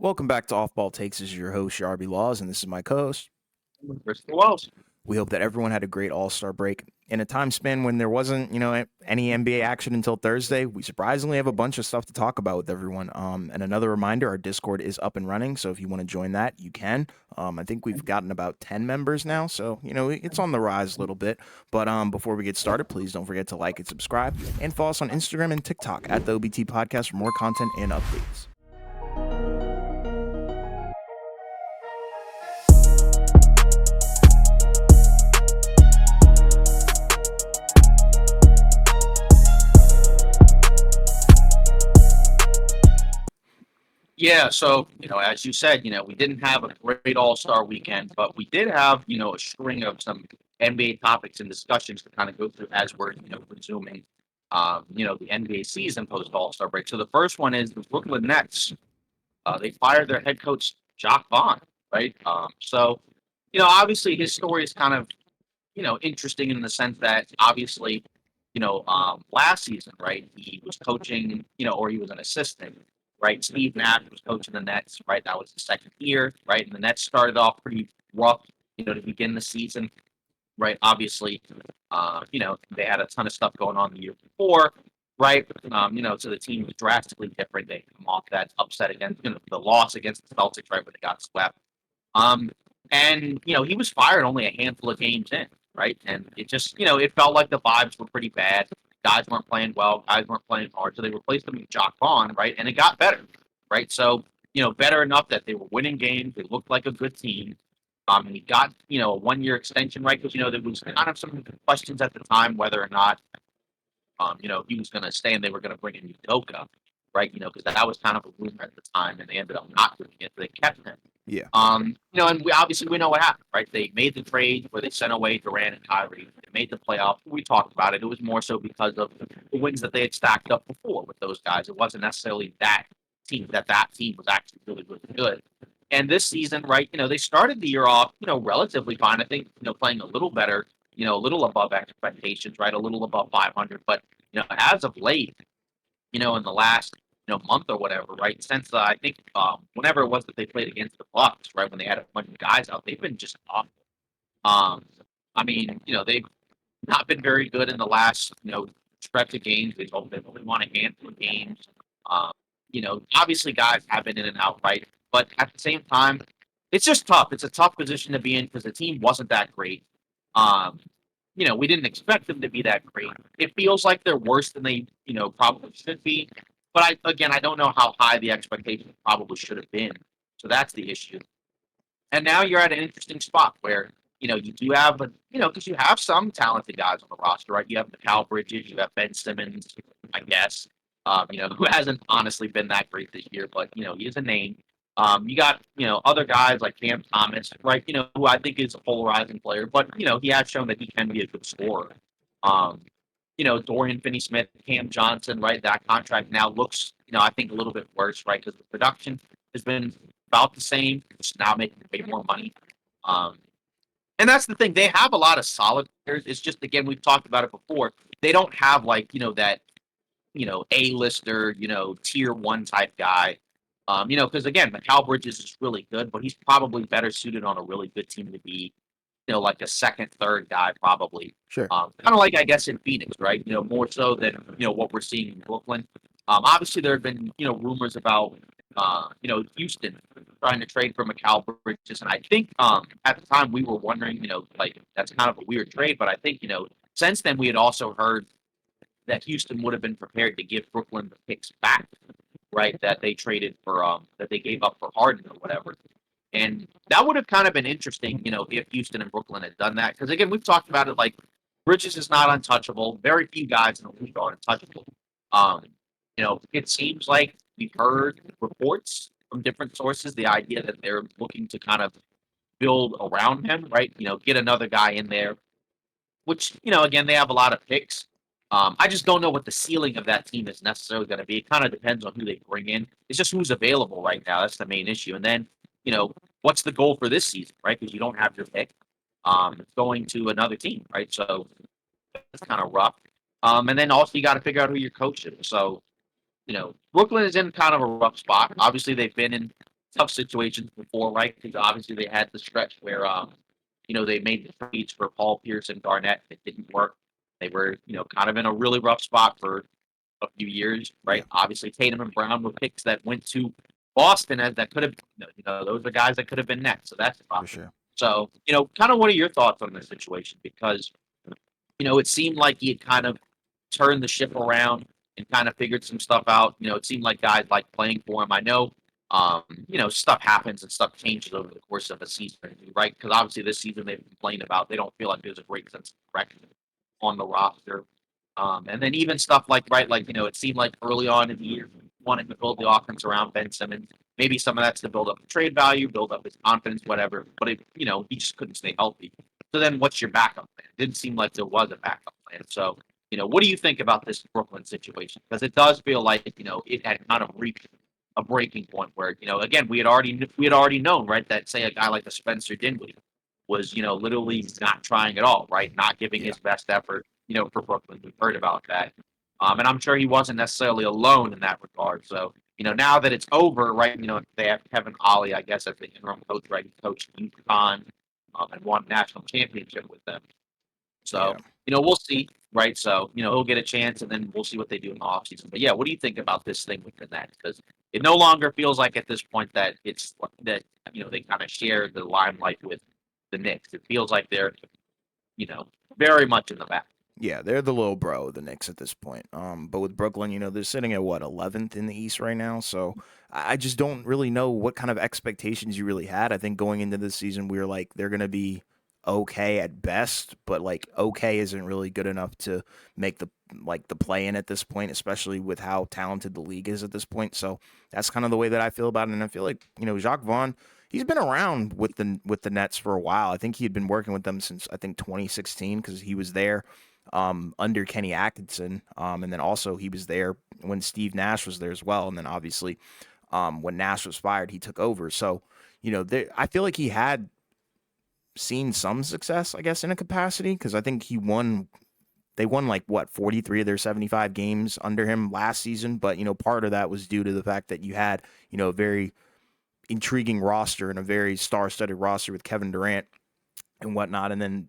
Welcome back to Off Ball Takes. This is your host, Yarby Laws, and this is my co-host. Christopher Wells. We hope that everyone had a great All-Star break. In a time span when there wasn't, any NBA action until Thursday, we surprisingly have a bunch of stuff to talk about with everyone. And another reminder, our Discord is up and running, so if you want to join that, you can. I think we've gotten about 10 members now, so, it's on the rise a little bit. But before we get started, please don't forget to like and subscribe, and follow us on Instagram and TikTok at the OBT Podcast for more content and updates. Yeah, so as you said, we didn't have a great All-Star weekend, but we did have, a string of some NBA topics and discussions to kind of go through as we're, resuming, the NBA season post All-Star break. So the first one is the Brooklyn Nets. They fired their head coach Jacque Vaughn, right? Obviously his story is kind of, interesting in the sense that obviously, last season, right, he was coaching, or he was an assistant, right? Steve Nash was coaching the Nets, right? That was the second year, right? And the Nets started off pretty rough, to begin the season, right? Obviously, they had a ton of stuff going on the year before, right? So the team was drastically different. They come off that upset against, the loss against the Celtics, right, where they got swept. Um, and he was fired only a handful of games in, right? And it just, it felt like the vibes were pretty bad. Guys weren't playing well. Guys weren't playing hard. So they replaced them with Jacque Vaughn, right? And it got better, right? So better enough that they were winning games. They looked like a good team. And he got a 1 year extension, right? Because there was kind of some questions at the time whether or not he was going to stay and they were going to bring in Udoka, right? Because that was kind of a rumor at the time, and they ended up not doing it. They kept him. Yeah. And we know what happened, right? They made the trade where they sent away Durant and Kyrie. They made the playoffs. We talked about it. It was more so because of the wins that they had stacked up before with those guys. It wasn't necessarily that team was actually really, really good. And this season, right, they started the year off, relatively fine. I think, playing a little better, a little above expectations, right, a little above 500. But as of late, in the last month or whatever, right? Since I think whenever it was that they played against the Bucks, right, when they had a bunch of guys out, they've been just awful. Um, I mean, they've not been very good in the last stretch of games. They've only won a handful of games. Um, obviously guys have been in and out, right? But at the same time, it's just tough. It's a tough position to be in because the team wasn't that great. Um, we didn't expect them to be that great. It feels like they're worse than they, probably should be. But I don't know how high the expectations probably should have been. So that's the issue. And now you're at an interesting spot where, you do have, but because you have some talented guys on the roster, right? You have Mikal Bridges, you have Ben Simmons, I guess, who hasn't honestly been that great this year, but he is a name. You got other guys like Cam Thomas, right? Who I think is a polarizing player, but he has shown that he can be a good scorer. Um, Dorian Finney-Smith, Cam Johnson, right? That contract now looks, I think a little bit worse, right? Because the production has been about the same, just now making way more money. Um, and that's the thing; they have a lot of solid players. It's just again, we've talked about it before. They don't have like that A-lister, tier one type guy. Because again, Mikal Bridges is really good, but he's probably better suited on a really good team to be, like a second, third guy, probably. Sure. Kind of like I guess in Phoenix, right? More so than what we're seeing in Brooklyn. Obviously, there have been rumors about Houston trying to trade for Mikal Bridges, and I think at the time we were wondering, like that's kind of a weird trade, but I think since then we had also heard that Houston would have been prepared to give Brooklyn the picks back, right? That they traded for that they gave up for Harden or whatever. And that would have kind of been interesting, if Houston and Brooklyn had done that. Because again, we've talked about it like Bridges is not untouchable. Very few guys in the league are untouchable. Um, it seems like we've heard reports from different sources, the idea that they're looking to kind of build around him, right? Get another guy in there, which, again, they have a lot of picks. I just don't know what the ceiling of that team is necessarily going to be. It kind of depends on who they bring in. It's just who's available right now. That's the main issue. And then, what's the goal for this season, right? Because you don't have your pick. Going to another team, right? So that's kind of rough. And then also you got to figure out who your coach is. So, Brooklyn is in kind of a rough spot. Obviously, they've been in tough situations before, right? Because obviously they had the stretch where, they made the trades for Paul Pierce and Garnett. It didn't work. They were, kind of in a really rough spot for a few years, Yeah, right? Obviously, Tatum and Brown were picks that went to Boston as that could have, those are guys that could have been next. So that's for tough. sure. So, kind of what are your thoughts on this situation? Because, it seemed like he had kind of turned the ship around and kind of figured some stuff out. It seemed like guys like playing for him. I know, stuff happens and stuff changes over the course of a season, right? Because obviously this season they've complained about they don't feel like there's a great sense of direction on the roster. And then even stuff like, right, like, it seemed like early on in the year, wanting to build the offense around Ben Simmons. Maybe some of that's to build up the trade value, build up his confidence, whatever. But, he just couldn't stay healthy. So then what's your backup plan? It didn't seem like there was a backup plan. So, what do you think about this Brooklyn situation? Because it does feel like, it had kind of reached a breaking point where, again, we had already known, right, that say a guy like a Spencer Dinwiddie was, literally not trying at all, right? Not giving Yeah. his best effort, for Brooklyn. We've heard about that. And I'm sure he wasn't necessarily alone in that regard. So, now that it's over, right, they have Kevin Ollie, I guess, as the interim coach, right? He coached UConn and won a national championship with them. So, Yeah. we'll see, right? So, he'll get a chance and then we'll see what they do in the offseason. But yeah, what do you think about this thing within that? Because it no longer feels like at this point that it's that, they kind of share the limelight with the Knicks. It feels like they're, you know, very much in the back. Yeah, they're the little bro of the Knicks at this point. But with Brooklyn, they're sitting at what 11th in the East right now. So I just don't really know what kind of expectations you really had. I think going into this season, we were like they're gonna be okay at best, but like okay isn't really good enough to make the play in at this point, especially with how talented the league is at this point. So that's kind of the way that I feel about it. And I feel like Jacque Vaughn. He's been around with the Nets for a while. I think he had been working with them since I think 2016 because he was there under Kenny Atkinson. And then also he was there when Steve Nash was there as well. And then obviously when Nash was fired, he took over. So, I feel like he had seen some success, I guess, in a capacity because I think they won like what 43 of their 75 games under him last season. But, part of that was due to the fact that you had, a very intriguing roster and a very star studded roster with Kevin Durant and whatnot. And then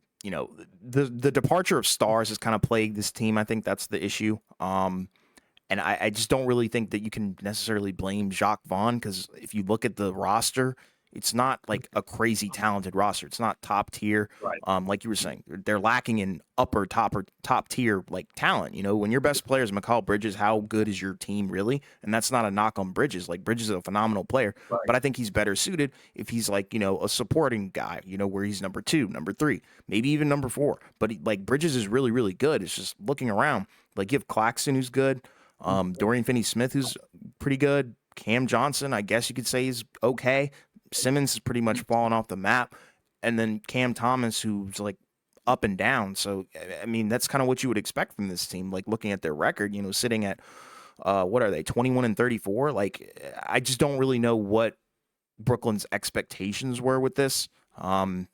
the departure of stars has kind of plagued this team. I think that's the issue. And I just don't really think that you can necessarily blame Jacque Vaughn because if you look at the roster, it's not like a crazy talented roster. It's not top tier. Right. Like you were saying, they're lacking in upper top or top tier like talent. When your best player is Mikal Bridges, how good is your team really? And that's not a knock on Bridges. Like Bridges is a phenomenal player, Right. but I think he's better suited if he's like a supporting guy. Where he's number 2, number 3, maybe even number 4. But like Bridges is really really good. It's just looking around. Like you have Claxton who's good. Dorian Finney-Smith, who's pretty good. Cam Johnson, I guess you could say, is okay. Simmons is pretty much fallen off the map. And then Cam Thomas, who's like up and down. So, I mean, that's kind of what you would expect from this team. Like looking at their record, sitting at, what are they, 21 and 34? Like, I just don't really know what Brooklyn's expectations were with this. And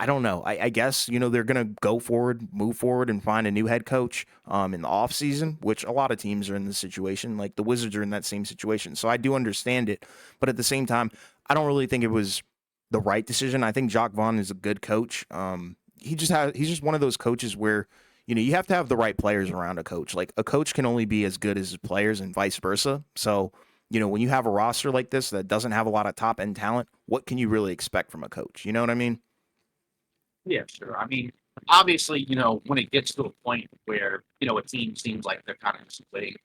I don't know. I guess, they're going to go forward, move forward, and find a new head coach in the offseason, which a lot of teams are in this situation. Like the Wizards are in that same situation. So I do understand it. But at the same time, I don't really think it was the right decision. I think Jacque Vaughn is a good coach. He's just one of those coaches where, you have to have the right players around a coach. Like a coach can only be as good as his players and vice versa. So, when you have a roster like this that doesn't have a lot of top end talent, what can you really expect from a coach? You know what I mean? Yeah, sure. I mean, obviously, when it gets to a point where, a team seems like they're kind of splitting,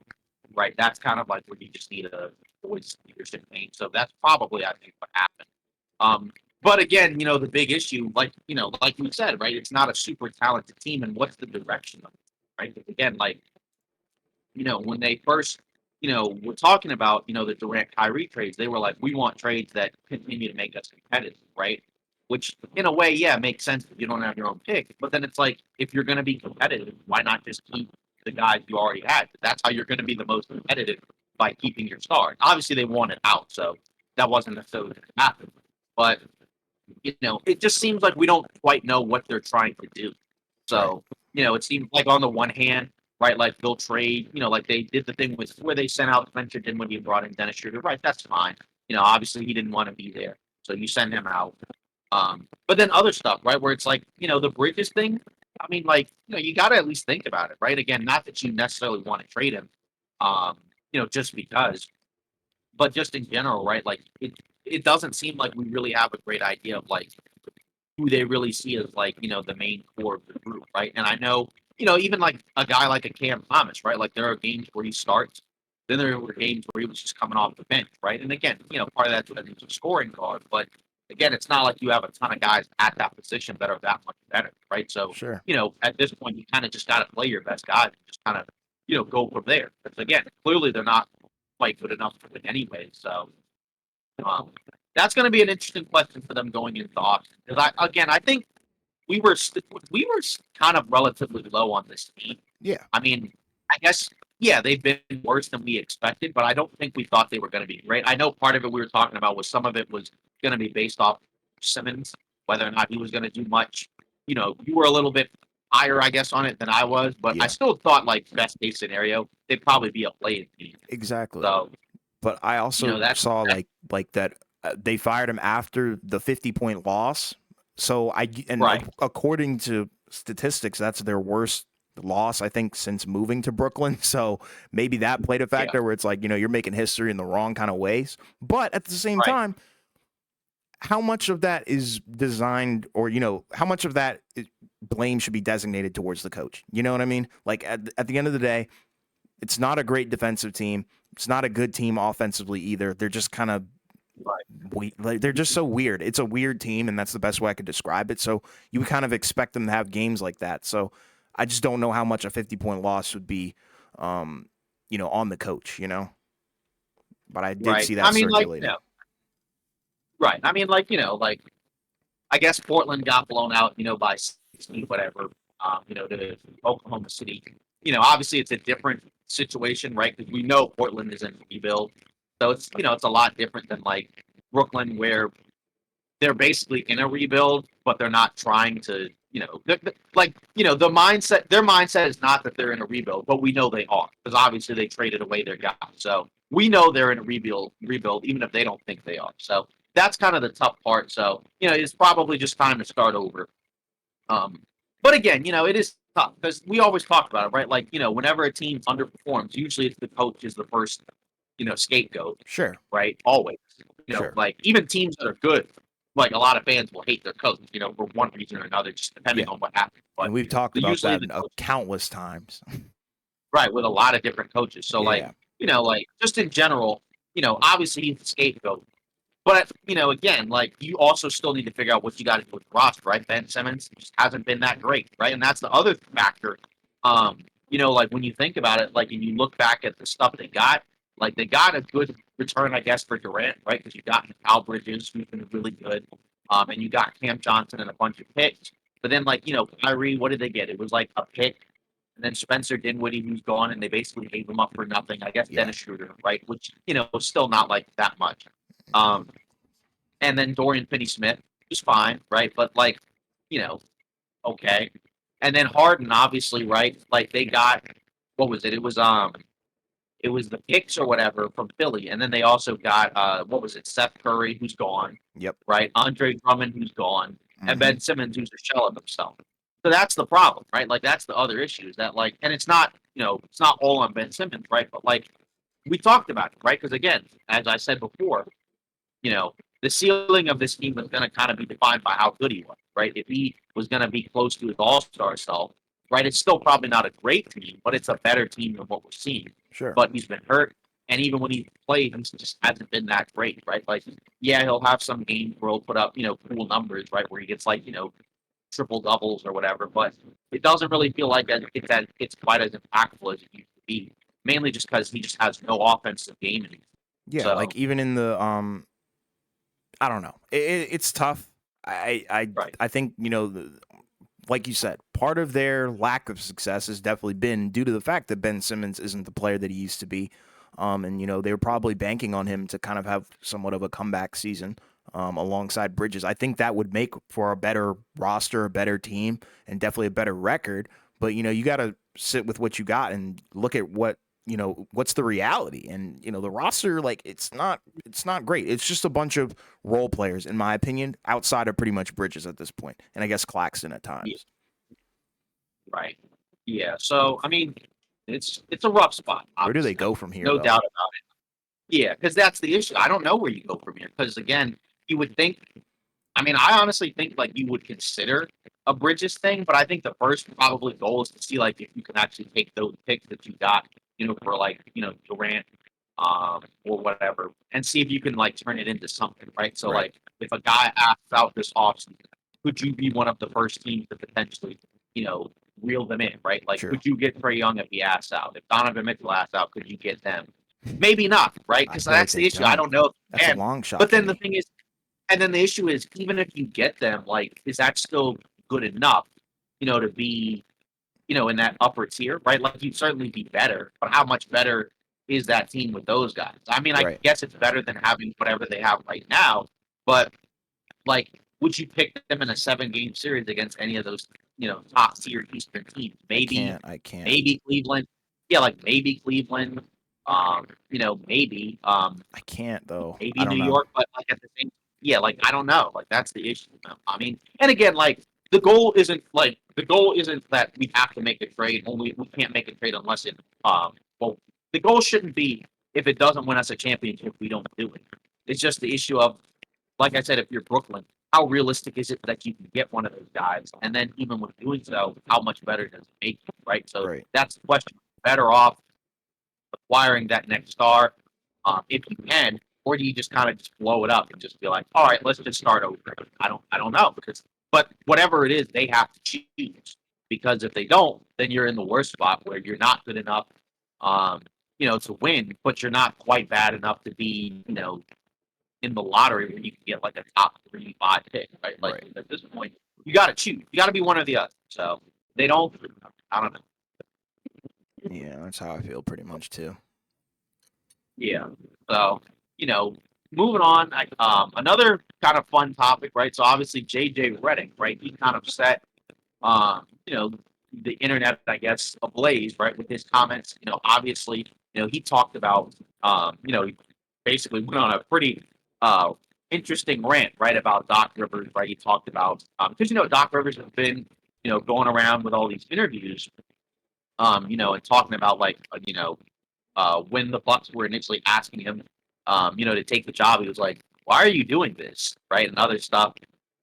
right? That's kind of like where you just need a voice leadership thing. So that's probably, I think, what happened. Um, but again, the big issue, like you said, right? It's not a super talented team, and what's the direction of it, right? 'Cause again, like, when they first, were talking about, the Durant Kyrie trades, they were like, we want trades that continue to make us competitive, right? Which, in a way, yeah, makes sense if you don't have your own pick. But then it's like, if you're going to be competitive, why not just keep the guys you already had? That's how you're going to be the most competitive by keeping your stars. Obviously, they want it out, so that wasn't necessarily going to happen. But it just seems like we don't quite know what they're trying to do. Right. So, it seems like on the one hand, right, like they'll trade, like they did the thing with where they sent out Spencer Dinwiddie and brought in Dennis Schroeder, right? That's fine. Obviously he didn't want to be there, so you send him out. But then other stuff, right, where it's like, the Bridges thing. I mean, like, you got to at least think about it, right? Again, not that you necessarily want to trade him, just because, but just in general, right? Like, it doesn't seem like we really have a great idea of like who they really see as like, the main core of the group, right? And I know, even like a guy like a Cam Thomas, right? Like there are games where he starts, then there were games where he was just coming off the bench, right? And again, part of that's because he's a scoring guard, but again, it's not like you have a ton of guys at that position that are that much better, right? So, Sure. at this point, you kind of just got to play your best guys and just kind of, go from there. Because again, clearly they're not quite good enough to win anyway. So, um, that's going to be an interesting question for them going into the auction. Because I think we were kind of relatively low on this team. Yeah. I mean, I guess yeah, they've been worse than we expected, but I don't think we thought they were going to be great. I know part of it we were talking about was some of it was going to be based off Simmons, whether or not he was going to do much. You were a little bit higher, I guess, on it than I was, but I Yeah. still thought like best case scenario, they'd probably be a play-in team. Exactly. So But I also saw that like that they fired him after the 50-point loss. So right, according to statistics, that's their worst loss I think since moving to Brooklyn. So maybe that played a yeah, factor where it's like, you're making history in the wrong kind of ways. But at the same right, time, how much of that is designed, or how much of that blame should be designated towards the coach? You know what I mean? Like at the end of the day, it's not a great defensive team. It's not a good team offensively either. They're just kind of right, they're just so weird. It's a weird team, and that's the best way I could describe it. So you would kind of expect them to have games like that. So I just don't know how much a 50-point loss would be, on the coach. But I did right. see I that mean, like, circulating. right. I mean, like I guess Portland got blown out, by 60, whatever, to Oklahoma City. Obviously it's a different situation, right? Because we know Portland is in rebuild, so it's a lot different than like Brooklyn, where they're basically in a rebuild, but they're not trying to, like the mindset. Their mindset is not that they're in a rebuild, but we know they are because obviously they traded away their guy. So we know they're in a rebuild, even if they don't think they are. So that's kind of the tough part. So it's probably just time to start over. Um, but again, it is tough because we always talk about it, right? Like whenever a team underperforms, usually it's the coach is the first, scapegoat, Sure, right? Always. sure. Like even teams that are good, like a lot of fans will hate their coach, for one reason or another, just depending Yeah, on what happens. But and we've talked about usually that the coach, countless times. right, with a lot of different coaches. So like, Yeah, like just in general, obviously he's the scapegoat. But again, like you also still need to figure out what you got to do with the roster, right? Ben Simmons just hasn't been that great, right? And that's the other factor. Like when you think about it, like and you look back at the stuff they got, like they got a good return, I guess, for Durant, right? Because you got Al Bridges, who's been really good, and you got Cam Johnson and a bunch of picks. But then, like Kyrie, what did they get? It was like a pick, and then Spencer Dinwiddie, who's gone, and they basically gave him up for nothing. I guess yeah. Dennis Schroeder, right? Which was still not like that much. Um, and then Dorian Finney-Smith was fine, right? But like, you know, okay. And then Harden, obviously, right? Like they got what was it? It was the picks or whatever from Philly, and then they also got what was it? Seth Curry, who's gone, Yep. right? Andre Drummond, who's gone, and Hmm. Ben Simmons, who's a shell of himself. So that's the problem, right? Like that's the other issue is that like, and it's not all on Ben Simmons, right? But like we talked about it, right? Because again, as I said before, you know, the ceiling of this team was going to kind of be defined by how good he was, right? If he was going to be close to his all-star self, right? It's still probably not a great team, but it's a better team than what we're seeing. Sure. But he's been hurt, and even when he played, he just hasn't been that great, right? Like, yeah, he'll have some games where he'll put up, cool numbers, right? Where he gets like, triple doubles or whatever, but it doesn't really feel like it's quite as impactful as it used to be. Mainly just because he just has no offensive game anymore. Yeah, So, like even in the I don't know. It's tough. I I right, I think like you said, part of their lack of success has definitely been due to the fact that Ben Simmons isn't the player that he used to be. And they were probably banking on him to kind of have somewhat of a comeback season alongside Bridges. I think that would make for a better roster, a better team, and definitely a better record. But you got to sit with what you got and look at what what's the reality? And the roster, like, it's not great. It's just a bunch of role players, in my opinion, outside of pretty much Bridges at this point, and I guess Claxton at Yeah, times. right. Yeah. So I mean, it's a rough spot. Where do they Obviously, go from here, no though? doubt about it. Yeah, because that's the issue. I don't know where you go from here. Because again, you would think. I mean, I honestly think like you would consider a Bridges thing, but I think the first probably goal is to see like if you can actually take those picks that you got, for like Durant, or whatever, and see if you can like turn it into something, right? So Right. like if a guy asks out this offseason, could you be one of the first teams to potentially, you know, reel them in, right? Like True. could you get Trae Young if he asks out? If Donovan Mitchell asks out, could you get them? Maybe not, right? I Because feel like that's they the issue. I don't. don't know if you That's a can. long shot But to then the me. thing is, and then the issue is, even if you get them, like, is that still good enough, to be, in that upper tier, right? Like, you'd certainly be better, but how much better is that team with those guys? I mean, I Right. guess it's better than having whatever they have right now, but like, would you pick them in a 7-game series against any of those, top tier Eastern teams? I Maybe, can't. I can't. maybe Cleveland. Yeah, like maybe Cleveland. Maybe. I can't though. I Maybe New don't know. York, but like at the same, yeah, like I don't know, like that's the issue. I mean, and again, like the goal isn't that we have to make a trade. Only we can't make a trade unless it. Well, the goal shouldn't be if it doesn't win us a championship, we don't do it. It's just the issue of, like I said, if you're Brooklyn, how realistic is it that you can get one of those guys? And then even with doing so, how much better does it make you, right? So Right. that's the question. Better off acquiring that next star, if you can, or do you just kind of just blow it up and just be like, all right, let's just start over? I don't know, but whatever it is, they have to choose, because if they don't, then you're in the worst spot where you're not good enough, to win, but you're not quite bad enough to be, in the lottery where you can get like a top 3, 5 pick, right? Like Right. at this point, you got to choose. You got to be one or the other. So they don't. I don't know. Yeah, that's how I feel pretty much too. Yeah. So, you know, moving on, another kind of fun topic, right? So obviously JJ Redick, right? He kind of set, the internet, I guess, ablaze, right, with his comments. Obviously, he talked about, he basically went on a pretty uh interesting rant, right, about Doc Rivers, right? He talked about, because Doc Rivers has been, going around with all these interviews, and talking about like, when the Bucks were initially asking him, to take the job, he was like, "Why are you doing this?" Right, and other stuff,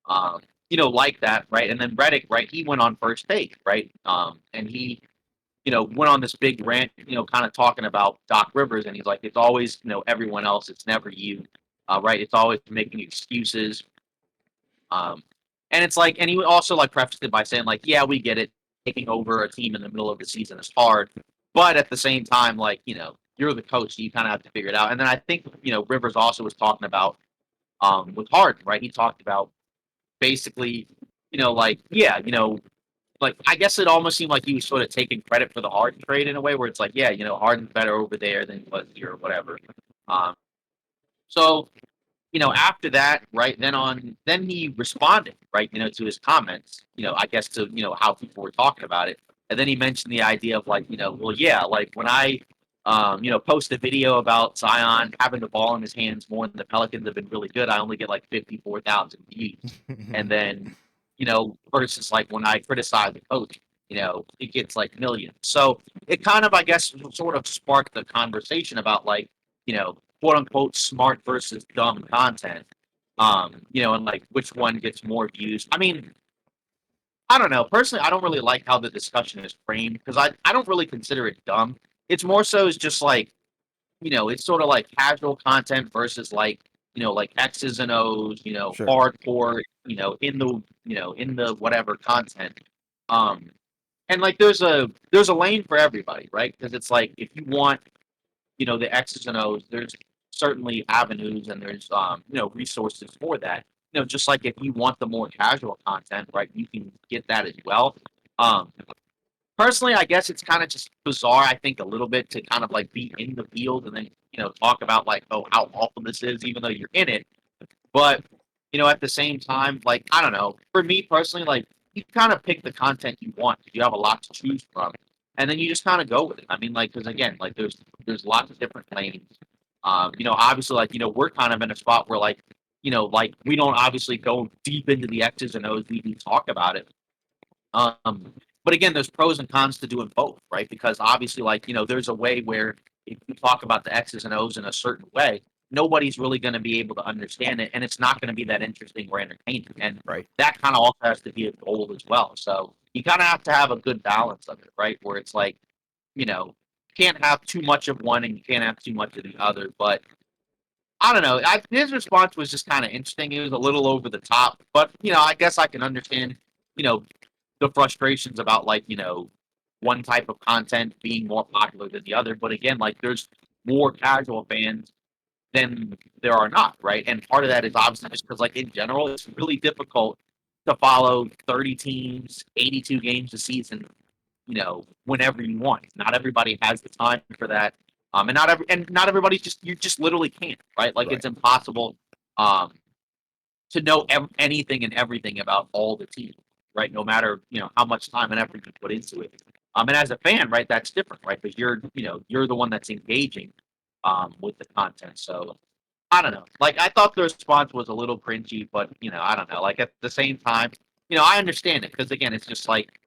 like that, right? And then Redick, right, he went on First Take, right, and he, went on this big rant, kind of talking about Doc Rivers, and he's like, "It's always, everyone else. It's never you." Right? It's always making excuses. Um, and it's like, and he also like prefaced it by saying like, "Yeah, we get it. Taking over a team in the middle of the season is hard, but at the same time, like, you're the coach, so you kind of have to figure it out." And then I think, Rivers also was talking about, with Harden, right? He talked about basically, like, yeah, like I guess it almost seemed like he was sort of taking credit for the Harden trade in a way, where it's like, yeah, Harden's better over there than he was here or whatever. Um, so after that, right, then he responded, right, to his comments, I guess to, how people were talking about it. And then he mentioned the idea of like, well, yeah, like when I, post a video about Zion having the ball in his hands more than the Pelicans have been really good, I only get like 54,000 views. And then, versus like when I criticize the coach, it gets like millions. So it kind of, I guess, sort of sparked the conversation about like, quote unquote smart versus dumb content. And like which one gets more views. I mean, I don't know. Personally, I don't really like how the discussion is framed, because I don't really consider it dumb. It's more so is just like, it's sort of like casual content versus like, like X's and O's, Sure. hardcore, in the whatever content. Um, and like there's a lane for everybody, right? Because it's like if you want, the X's and O's, there's certainly avenues, and there's, resources for that. Just like if you want the more casual content, right, you can get that as well. Um, Personally, I guess it's kind of just bizarre, I think, a little bit to kind of like be in the field and then, talk about like, oh, how awful this is, even though you're in it. But, at the same time, like, I don't know. For me personally, like, you kind of pick the content you want. You have a lot to choose from. and then you just kind of go with it. I mean, like, because again, like there's lots of different lanes. Obviously, like we're kind of in a spot where like like we don't obviously go deep into the X's and O's. We do talk about it. But again, there's pros and cons to doing both, right? Because obviously, like there's a way where if you talk about the X's and O's in a certain way, nobody's really going to be able to understand it, and it's not going to be that interesting or entertaining. And Right. that kind of also has to be a goal as well. So you kind of have to have a good balance of it, right? Where it's like, can't have too much of one and you can't have too much of the other. But I don't know. His response was just kind of interesting. It was a little over the top, but I guess I can understand, you know, the frustrations about like one type of content being more popular than the other. But again, like there's more casual fans than there are not, right? And part of that is obviously just because like in general, it's really difficult to follow 30 teams, 82 games a season, whenever you want. Not everybody has the time for that. And not everybody's just you just literally can't, right? Like Right. it's impossible um to know anything and everything about all the teams, right? No matter how much time and effort you put into it. And as a fan, right, that's different, right? Because you're the one that's engaging with the content. So I don't know. Like I thought the response was a little cringy, but I don't know. Like at the same time, I understand it because again, it's just like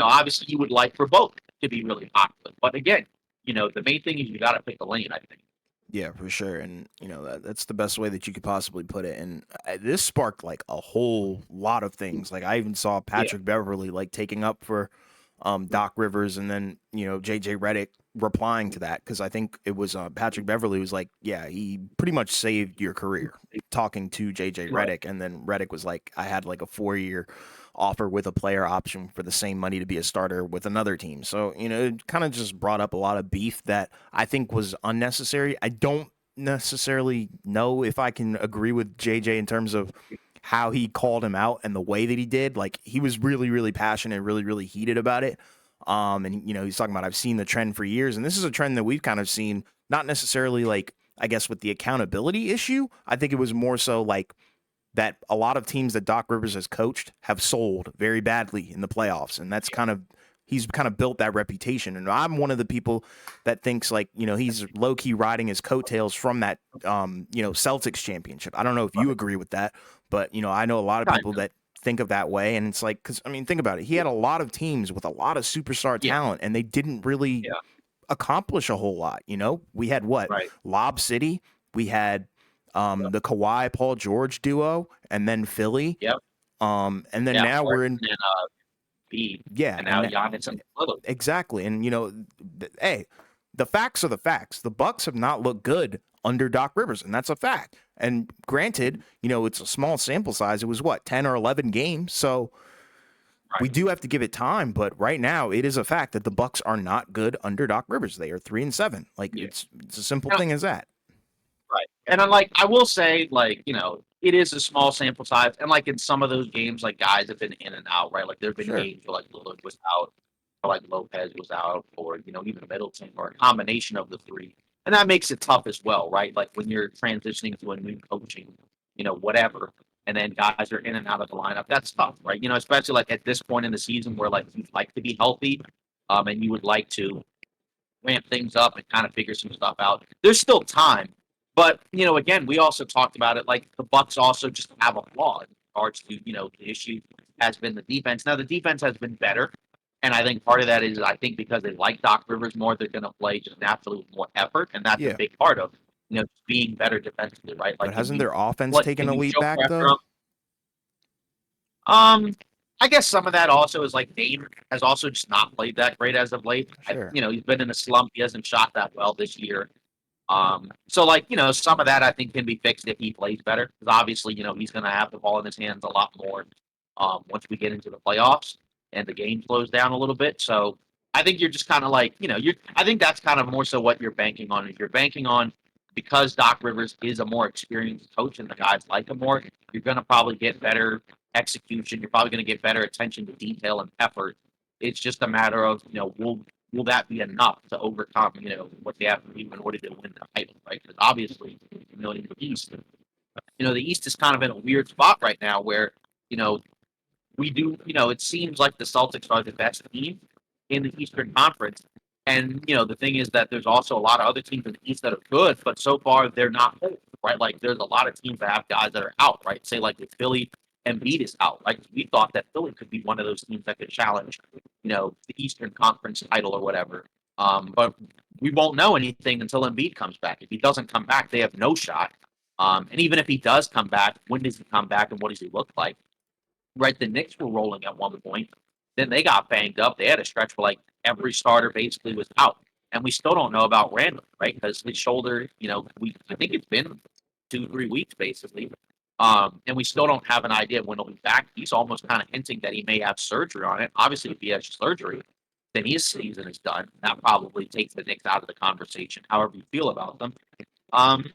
obviously you would like for both to be really popular, but again, the main thing is you got to pick a lane. I think. Yeah, for sure. And, that's the best way that you could possibly put it. And this sparked like a whole lot of things. Like, I even saw Yeah. Patrick Beverly like taking up for Doc Rivers, and then, JJ Redick replying to that. Cause I think it was Patrick Beverly was like, yeah, he pretty much saved your career, talking to JJ Right. Redick. And then Redick was like, I had like a 4 year offer with a player option for the same money to be a starter with another team. So, it kind of just brought up a lot of beef that I think was unnecessary. I don't necessarily know if I can agree with JJ in terms of how he called him out and the way that he did. Like, he was really, really passionate, really, really heated about it. And he's talking about, I've seen the trend for years, and this is a trend that we've kind of seen, not necessarily like, I guess, with the accountability issue. I think it was more so like that a lot of teams that Doc Rivers has coached have sold very badly in the playoffs, and that's kind of, he's kind of built that reputation. And I'm one of the people that thinks like, he's low key riding his coattails from that Celtics championship. I don't know if you Right. agree with that, but I know a lot of Kind people of. that think of that way. And it's like, because I mean, think about it, he had a lot of teams with a lot of superstar Yeah. talent, and they didn't really Yeah. accomplish a whole lot. We had what? Right. Lob City, we had Yep. the Kawhi Paul George duo, and then Philly. Yep. And then Yeah. now we're Harden in, and B, yeah, and now and Giannis and Lillard. exactly. And hey, the facts are the facts. The Bucks have not looked good under Doc Rivers, and that's a fact. And granted, it's a small sample size. It was what, 10 or 11 games. So we Right. do have to give it time, but right now it is a fact that the Bucks are not good under Doc Rivers. They are 3-7. Like, Yeah. it's a simple And thing as that. Right. And I will say, like, it is a small sample size. And like in some of those games, like guys have been in and out, right? Like there have been Sure. games where like Lillard was out, or like Lopez was out, or even Middleton, or a combination of the three. And that makes it tough as well, right? Like when you're transitioning to a new coaching, whatever, and then guys are in and out of the lineup, that's tough, right? Especially like at this point in the season where like you'd like to be healthy, and you would like to ramp things up and kind of figure some stuff out. There's still time, but again, we also talked about it. Like the Bucks also just have a flaw in regards to the issue has been the defense. Now the defense has been better, and I think part of that is I think because they like Doc Rivers more, they're going to play just naturally with more effort, and that's a Yeah. big part of being better defensively, right? But Like hasn't their offense taken can a you leap show back, pressure though? up? Um, I guess some of that also is like Dame has also just not played that great as of late. Sure. He's been in a slump. He hasn't shot that well this year. So like some of that I think can be fixed if he plays better because obviously he's going to have the ball in his hands a lot more once we get into the playoffs and the game slows down a little bit. So I think you're just kind of like you. I think that's kind of more so what you're banking on. If you're banking on because Doc Rivers is a more experienced coach and the guys like him more, you're going to probably get better execution. You're probably going to get better attention to detail and effort. It's just a matter of will that be enough to overcome what they have to do in order to win the title, right? Because obviously, in the East, the East is kind of in a weird spot right now where you know we do, it seems like the Celtics are the best team in the Eastern Conference. And the thing is that there's also a lot of other teams in the East that are good, but so far they're not whole, right? Like there's a lot of teams that have guys that are out, right? Say like with Philly, Embiid is out, right? We thought that Philly could be one of those teams that could challenge, the Eastern Conference title or whatever. But we won't know anything until Embiid comes back. If he doesn't come back, they have no shot. And even if he does come back, when does he come back and what does he look like? Right, the Knicks were rolling at one point. Then they got banged up. They had a stretch where like every starter basically was out, and we still don't know about Randall, right? Because his shoulder, I think it's been 2 3 weeks basically, and we still don't have an idea of when he'll be back. He's almost kind of hinting that he may have surgery on it. Obviously, if he has surgery, then his season is done. That probably takes the Knicks out of the conversation. However you feel about them, um,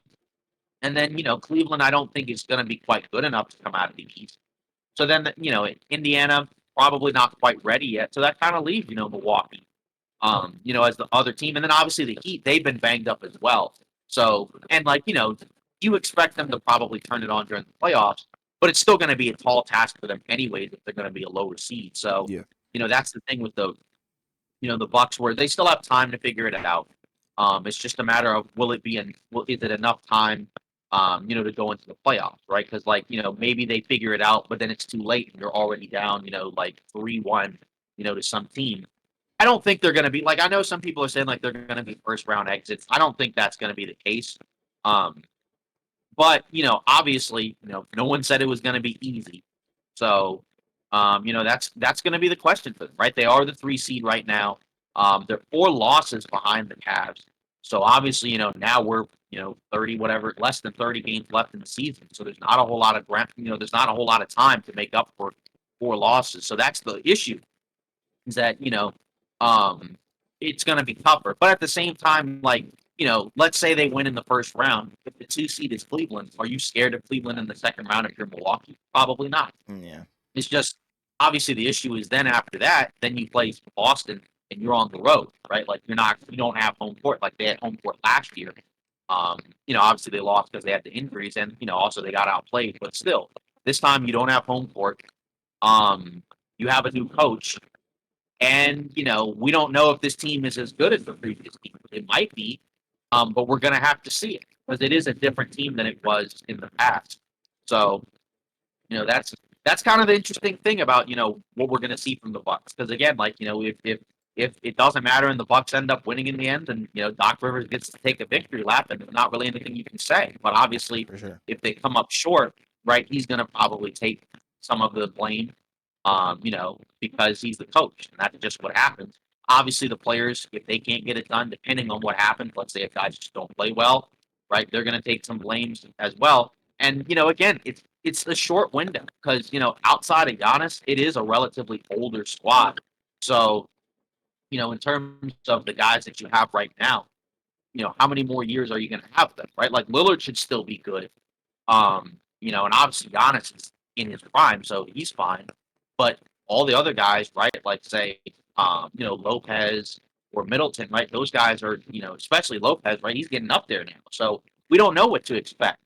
and then Cleveland, I don't think is going to be quite good enough to come out of the East. So then, Indiana probably not quite ready yet. So that kind of leaves, Milwaukee, as the other team. And then obviously the Heat, they've been banged up as well. So, and like, you expect them to probably turn it on during the playoffs, but it's still going to be a tall task for them anyways if they're going to be a lower seed. So, Yeah. that's the thing with the Bucks where they still have time to figure it out. It's just a matter of is it enough time, to go into the playoffs, right? Because like maybe they figure it out, but then it's too late and you're already down, like 3-1, to some team. I don't think they're going to be like I know some people are saying like they're going to be first round exits. I don't think that's going to be the case. Um, but obviously, no one said it was going to be easy. So, that's going to be the question for them, right? They are the 3 seed right now. They're 4 losses behind the Cavs. So obviously, now we're 30 whatever, less than 30 games left in the season. So there's not a whole lot of there's not a whole lot of time to make up for 4 losses. So that's the issue is that um, it's going to be tougher. But at the same time, like let's say they win in the first round. If the 2 seed is Cleveland, are you scared of Cleveland in the second round if you're Milwaukee? Probably not. Yeah. It's just obviously the issue is then after that, then you play Boston and you're on the road, right? Like you don't have home court like they had home court last year. Obviously they lost because they had the injuries and also they got outplayed, but still, this time you don't have home court. You have a new coach, and we don't know if this team is as good as the previous team. It might be, but we're gonna have to see it because it is a different team than it was in the past. So that's kind of the interesting thing about what we're gonna see from the Bucks. Because again, like if it doesn't matter and the Bucks end up winning in the end, and Doc Rivers gets to take a victory lap, and there's not really anything you can say. But obviously, For sure. if they come up short, right, he's gonna probably take some of the blame, because he's the coach, and that's just what happens. Obviously, the players, if they can't get it done, depending on what happens, let's say if guys just don't play well, right, they're gonna take some blames as well. And again, it's a short window because outside of Giannis, it is a relatively older squad. So in terms of the guys that you have right now, how many more years are you going to have them, right? Like Lillard should still be good, and obviously Giannis is in his prime, so he's fine. But all the other guys, right? Like say, Lopez or Middleton, right? Those guys are, especially Lopez, right? He's getting up there now, so we don't know what to expect.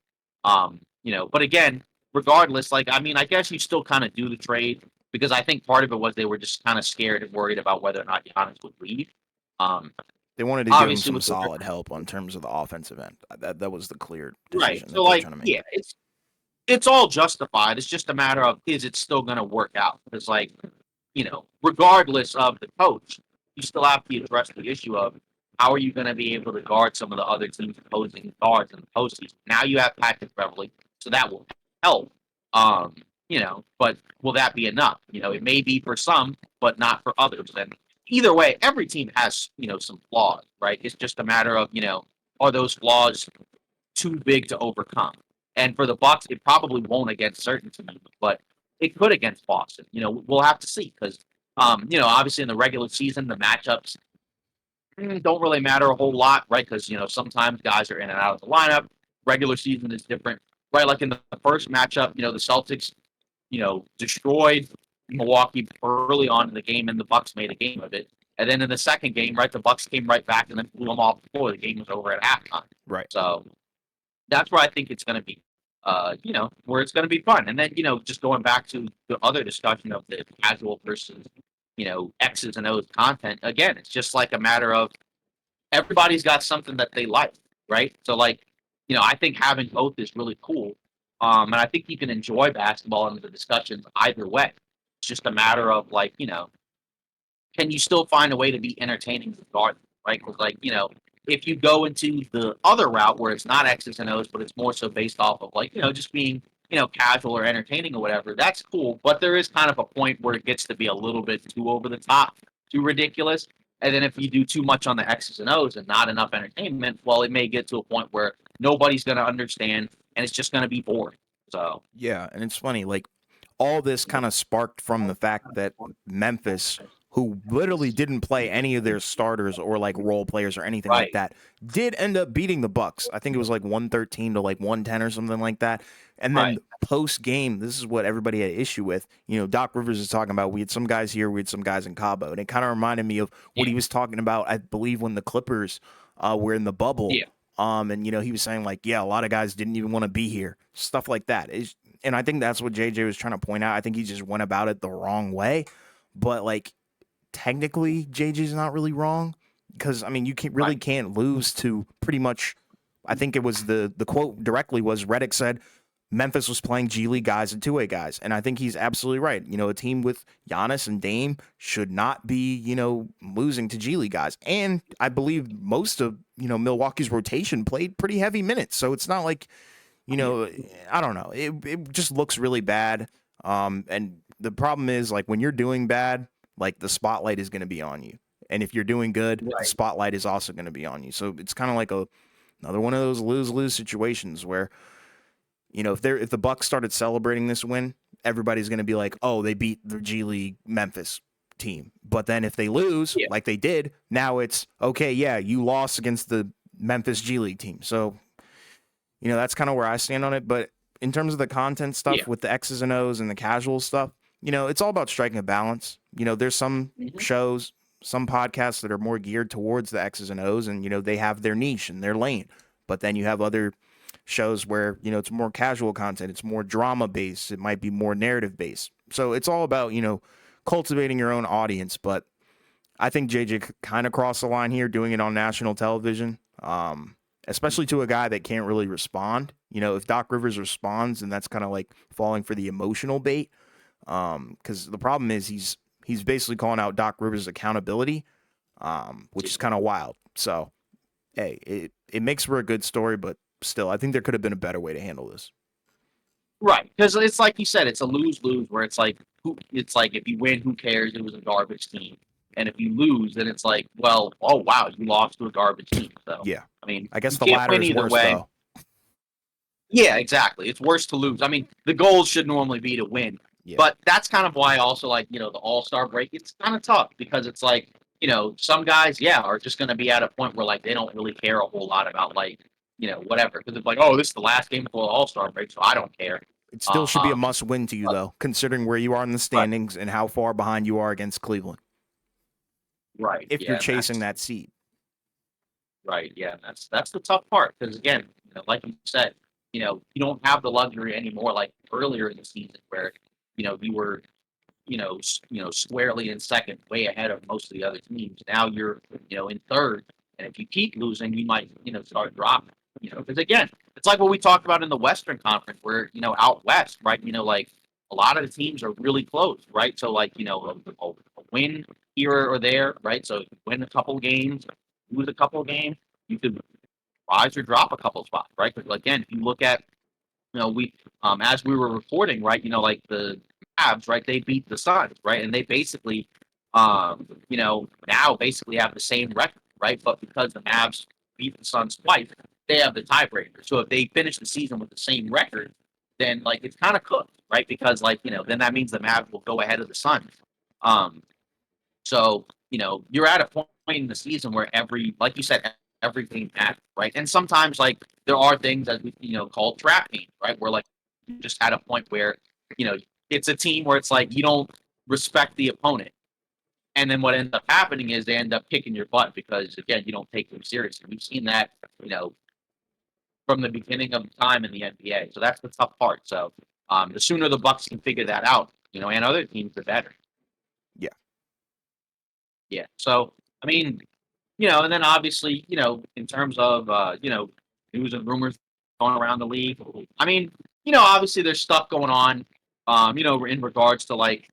But again, regardless, like I mean, I guess you still kind of do the trade because I think part of it was they were just kind of scared and worried about whether or not Giannis would leave. Um, They wanted to give him obviously some with the solid help on terms of the offensive end. That was the clear right, decision so that they were like trying to make. yeah, it's all justified. It's just a matter of is it still going to work out? Because like regardless of the coach, you still have to address the issue of how are you going to be able to guard some of the other teams' opposing guards in the postseason. Now you have Patrick Beverly, so that will help. But will that be enough? It may be for some, but not for others. And either way, every team has some flaws, right? It's just a matter of are those flaws too big to overcome? And for the Bucks, it probably won't against certain teams, but it could against Boston. We'll have to see because obviously in the regular season, the matchups don't really matter a whole lot, right? Because sometimes guys are in and out of the lineup. Regular season is different, right? Like in the first matchup, the Celtics, destroyed Milwaukee early on in the game, and the Bucks made a game of it. And then in the second game, right, the Bucks came right back and then blew them off before the game was over at halftime. Right. So that's where I think it's going to be, where it's going to be fun. And then, just going back to the other discussion of the casual versus, X's and O's content. Again, it's just like a matter of everybody's got something that they like, right? So like, I think having both is really cool. And I think you can enjoy basketball and the discussions either way. It's just a matter of like, can you still find a way to be entertaining regardless, right? Because like, if you go into the other route where it's not X's and O's, but it's more so based off of like, just being, casual or entertaining or whatever, that's cool. But there is kind of a point where it gets to be a little bit too over the top, too ridiculous. And then if you do too much on the X's and O's and not enough entertainment, well, it may get to a point where nobody's going to understand and it's just going to be boring. So, Yeah, and it's funny, like all this kind of sparked from the fact that Memphis, who literally didn't play any of their starters or like role players or anything like right. that, did end up beating the Bucks. I think it was like 113 to like 110 or something like that. And then Right. post game, this is what everybody had issue with. Doc Rivers is talking about we had some guys here, we had some guys in Cabo, and it kind of reminded me of what Yeah. he was talking about. I believe when the Clippers were in the bubble. Yeah. And he was saying like, yeah, a lot of guys didn't even want to be here, stuff like that. And I think that's what JJ was trying to point out. I think he just went about it the wrong way. But like technically JJ's not really wrong because I mean you really Right. can't lose to pretty much I think it was the quote directly was Redick said Memphis was playing G League guys and two-way guys. And I think he's absolutely right. A team with Giannis and Dame should not be, losing to G League guys. And I believe most of, Milwaukee's rotation played pretty heavy minutes. So it's not like I don't know. It just looks really bad. And the problem is like when you're doing bad, like the spotlight is going to be on you. And if you're doing good, the Right. spotlight is also going to be on you. So it's kind of like another one of those lose-lose situations where if the Bucks started celebrating this win, everybody's going to be like, "Oh, they beat the G League Memphis team." But then if they lose, Yeah. like they did, now it's okay. Yeah, you lost against the Memphis G League team. So that's kind of where I stand on it. But in terms of the content Yeah. stuff with the X's and O's and the casual stuff, it's all about striking a balance. There's some Mhm. shows, some podcasts that are more geared towards the X's and O's, and they have their niche and their lane. But then you have other shows where it's more casual content, it's more drama based, it might be more narrative based. So it's all about cultivating your own audience. But I think JJ kind of crossed the line here doing it on national television, especially to a guy that can't really respond. If Doc Rivers responds, then that's kind of like falling for the emotional bait. Because the problem is he's basically calling out Doc Rivers' accountability, which is kind of wild. So hey, it makes for a good story, but still, I think there could have been a better way to handle this. Right, because it's like you said, it's a lose lose where it's like it's like if you win, who cares? It was a garbage team, and if you lose, then it's like, well, oh wow, you lost to a garbage team. So Yeah, I mean, I guess you the can't latter win is either worse way. though. Yeah, exactly. It's worse to lose. I mean, the goals should normally be to win, Yeah, but that's kind of why also like the All Star break. It's kind of tough because it's like some guys, yeah, are just going to be at a point where like they don't really care a whole lot about like whatever because it's like, oh, this is the last game before the All Star break, so I don't care. it still should be a Um, must win to you though, considering where you are in the but standings and how far behind you are against Cleveland. right, If you're yeah, and chasing that's that seed, right, yeah, and that's the tough part because again, like you said, you don't have the luxury anymore like earlier in the season where you were squarely in second, way ahead of most of the other teams. Now you're in third, and if you keep losing, you might start dropping. Because again, it's like what we talked about in the Western Conference, where out west, right? Like a lot of the teams are really close, right? So like a win here or there, right? So if you win a couple games, lose a couple games, you could rise or drop a couple spots, right? But again, if you look at we as we were reporting, right, like the Mavs, right, they beat the Suns, right, and they basically now basically have the same record, right, but because the Mavs beat the Suns twice, they have the tiebreaker. So if they finish the season with the same record, then like it's kind of cooked, right, because like then that means the Mavs will go ahead of the Suns. um so, you're at a point in the season where like you said, everything matters, right? And sometimes, like, there are things that we, call trap games, right? Where, like, you just at a point where, you know, it's a team where it's like you don't respect the opponent. And then what ends up happening is they end up kicking your butt because, again, you don't take them seriously. We've seen that, from the beginning of time in the NBA. So that's the tough part. So the sooner the Bucks can figure that out, and other teams, the better. yeah. Yeah. So I mean, and then obviously, in terms of news and rumors going around the league. I mean, obviously there's stuff going on, in regards to like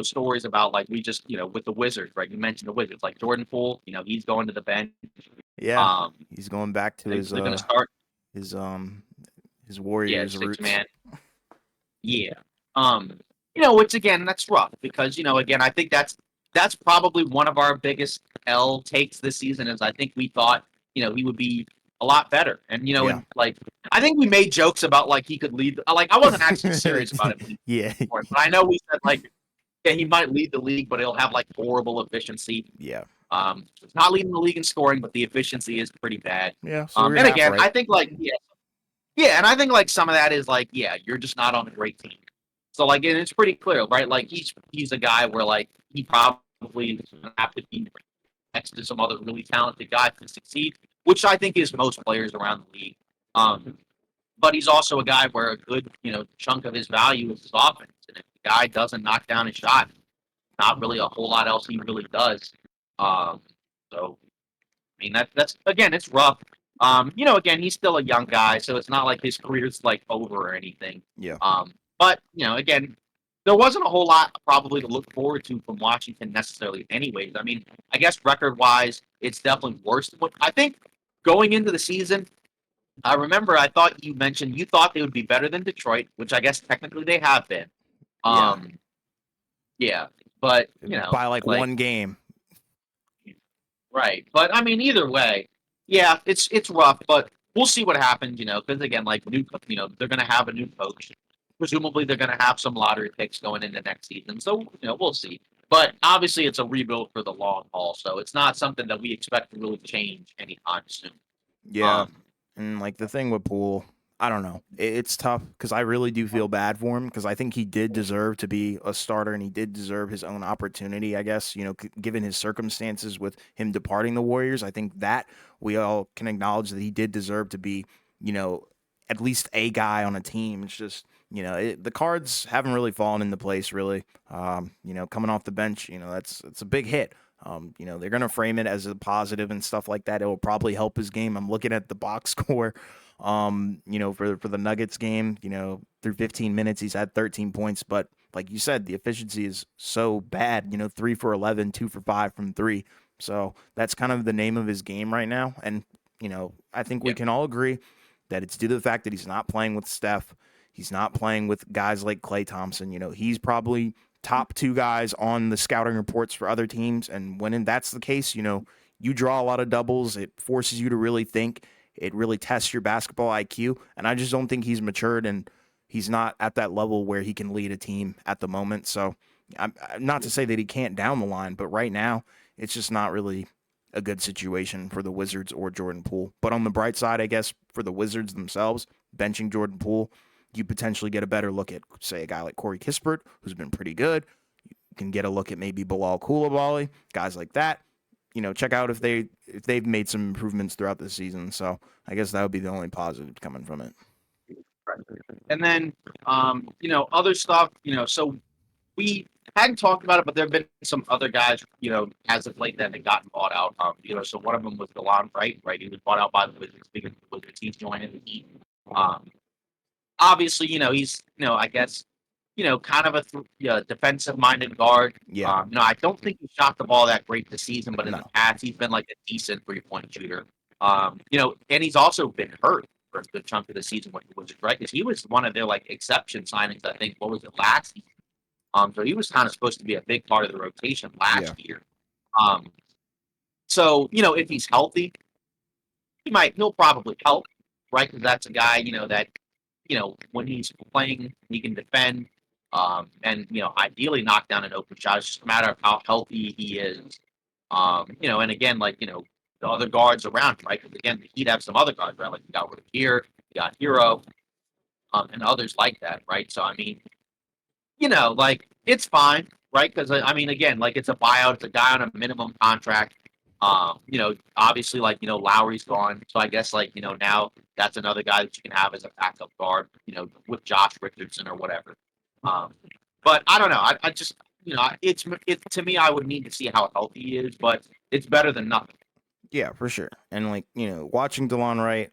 stories about like we just with the Wizards, right? You mentioned the Wizards, like Jordan Poole, he's going to the bench. Yeah, Um, he's going back to they're going to start, his um his yeah, Warriors six roots. man. Yeah. Um, which again, that's rough because, again, I think that's probably one of our biggest L takes this season is I think we thought, he would be a lot better. And, Yeah. and like I think we made jokes about like he could lead like I wasn't actually serious about it, Yeah. but I know we said like yeah, he might lead the league, but he'll have like horrible efficiency. Yeah. He's not leading the league in scoring, but the efficiency is pretty bad. Yeah. So we're And half again, right. I think like yeah, and I think like some of that is like, yeah, you're just not on a great team. So like, and it's pretty clear, right? Like he's a guy where like he probably is gonna have to be next to some other really talented guy to succeed, which I think is most players around the league. But he's also a guy where a good chunk of his value is his offense, and if the guy doesn't knock down his shot, not really a whole lot else he really does. Um, so I mean that's again, it's rough. Again, he's still a young guy, so it's not like his career's like over or anything. Yeah. But again, there wasn't a whole lot probably to look forward to from Washington necessarily. Anyways, I mean, I guess record wise, it's definitely worse than what I think going into the season. I remember I thought you mentioned you thought they would be better than Detroit, which I guess technically they have been. Yeah. Um, yeah, but By like like one game. right. But I mean, either way, yeah, it's rough, but we'll see what happens. Because again, like they're going to have a new coach. Presumably, they're going to have some lottery picks going into next season. So we'll see. But obviously, it's a rebuild for the long haul, so it's not something that we expect to really change anytime soon. Yeah. Um, And like the thing with Poole, I don't know. It's tough because I really do feel bad for him because I think he did deserve to be a starter and he did deserve his own opportunity, I guess, given his circumstances with him departing the Warriors. I think that we all can acknowledge that he did deserve to be, you know, at least a guy on a team. It's just, the cards haven't really fallen into place, really. Coming off the bench, it's a big hit. They're going to frame it as a positive and stuff like that. It will probably help his game. I'm looking at the box score, for the Nuggets game, through 15 minutes, he's had 13 points. But like you said, the efficiency is so bad, 3 for 11, 2 for 5 from three. So that's kind of the name of his game right now. And, I think we yeah, can all agree that it's due to the fact that he's not playing with Steph. He's not playing with guys like Klay Thompson. He's probably top two guys on the scouting reports for other teams. And when that's the case, you draw a lot of doubles. It forces you to really think. It really tests your basketball IQ. And I just don't think he's matured and he's not at that level where he can lead a team at the moment. So I'm not to say that he can't down the line, but right now it's just not really a good situation for the Wizards or Jordan Poole. But on the bright side, I guess, for the Wizards themselves, benching Jordan Poole, you potentially get a better look at, say, a guy like Corey Kispert, who's been pretty good. You can get a look at maybe Bilal Coulibaly, guys like that. Check out if they've made some improvements throughout the season. So I guess that would be the only positive coming from it. right. And then other stuff. So we hadn't talked about it, but there have been some other guys, as of late that had gotten bought out. So one of them was Delon Wright, right? He was bought out by the Wizards because the Wizards he's joining the Heat. Um, Obviously, he's, I guess, kind of a defensive-minded guard. Yeah, I don't think he shot the ball that great this season, but in the no, past, he's been like a decent three-point shooter. And he's also been hurt for a good chunk of the season with the Wizards, right? Because he was one of their like exception signings, I think. What was it last season? So he was kind of supposed to be a big part of the rotation yeah, last year. Um, so if he's healthy, he'll probably help, right? Because that's a guy, that when he's playing, he can defend, and ideally knock down an open shot. It's just a matter of how healthy he is. And again, like the other guards around him, right? Because again, the Heat have some other guards, right? Like you got here, you got Hero, and others like that, right? So I mean, like it's fine, right? Because I mean, again, like it's a buyout, it's a guy on a minimum contract. Obviously, like Lowry's gone, so I guess like now that's another guy that you can have as a backup guard, with Josh Richardson or whatever. Um, but I don't know. I just It's to me, I would need to see how healthy he is, but it's better than nothing. Yeah, for sure. And like, watching DeLon Wright,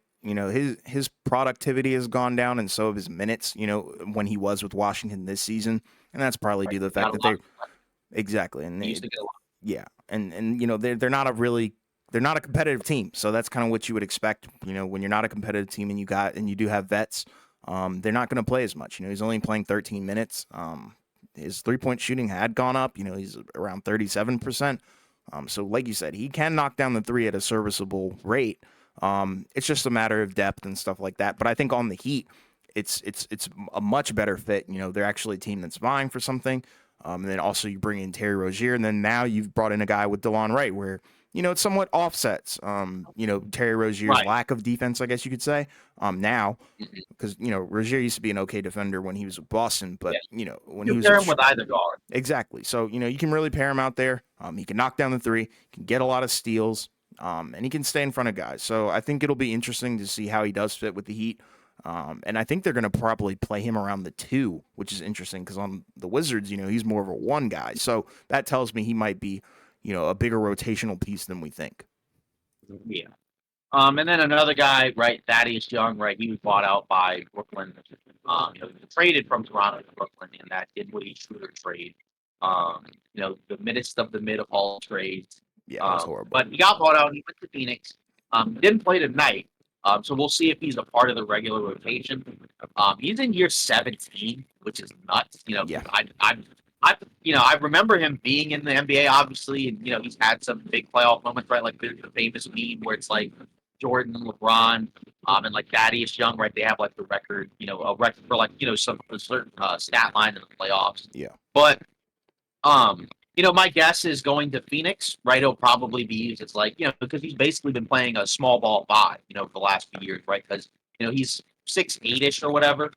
his productivity has gone down and so have his minutes, when he was with Washington this season. And that's probably Right? due to the He got fact a that lot. exactly. And He used to get a lot. yeah. And they're not a really they're not a competitive team. So that's kind of what you would expect, when you're not a competitive team and you do have vets, they're not going to play as much. He's only playing 13 minutes. His 3-point shooting had gone up, he's around 37%. So, like you said, he can knock down the three at a serviceable rate. It's just a matter of depth and stuff like that. But I think on the Heat, it's a much better fit. They're actually a team that's vying for something. And then also you bring in Terry Rozier, and then now you've brought in a guy with DeLon Wright, where it somewhat offsets. Terry Rozier's Right. lack of defense, I guess you could say. Now, Mhm. because Rozier used to be an okay defender when he was with Boston, but Yeah. when You he was pair with him with either guard. exactly. So, you can really pair him out there. He can knock down the three, can get a lot of steals, and he can stay in front of guys. So I think it'll be interesting to see how he does fit with the Heat. And I think they're going to probably play him around the two, which is interesting because on the Wizards, he's more of a one guy. So that tells me he might be, a bigger rotational piece than we think. Yeah. And then another guy, right, Thaddeus Young, right, he was bought out by Brooklyn. He was traded from Toronto to Brooklyn in that Dinwiddie Schroeder trade. The midst of the mid of all trades. Yeah, that was horrible. But he got bought out. He went to Phoenix. Didn't play tonight. So we'll see if he's a part of the regular rotation. He's in year 17, which is nuts. Yeah. I remember him being in the NBA, obviously, and he's had some big playoff moments, right? Like the famous meme where it's like Jordan, LeBron, and like Thaddeus Young, right? They have like the record, a record for like some a certain stat line in the playoffs. Yeah. But my guess is going to Phoenix, right? He'll probably be used as like because he's basically been playing a small ball five, for the last few years, right? Because he's 6'8" or whatever,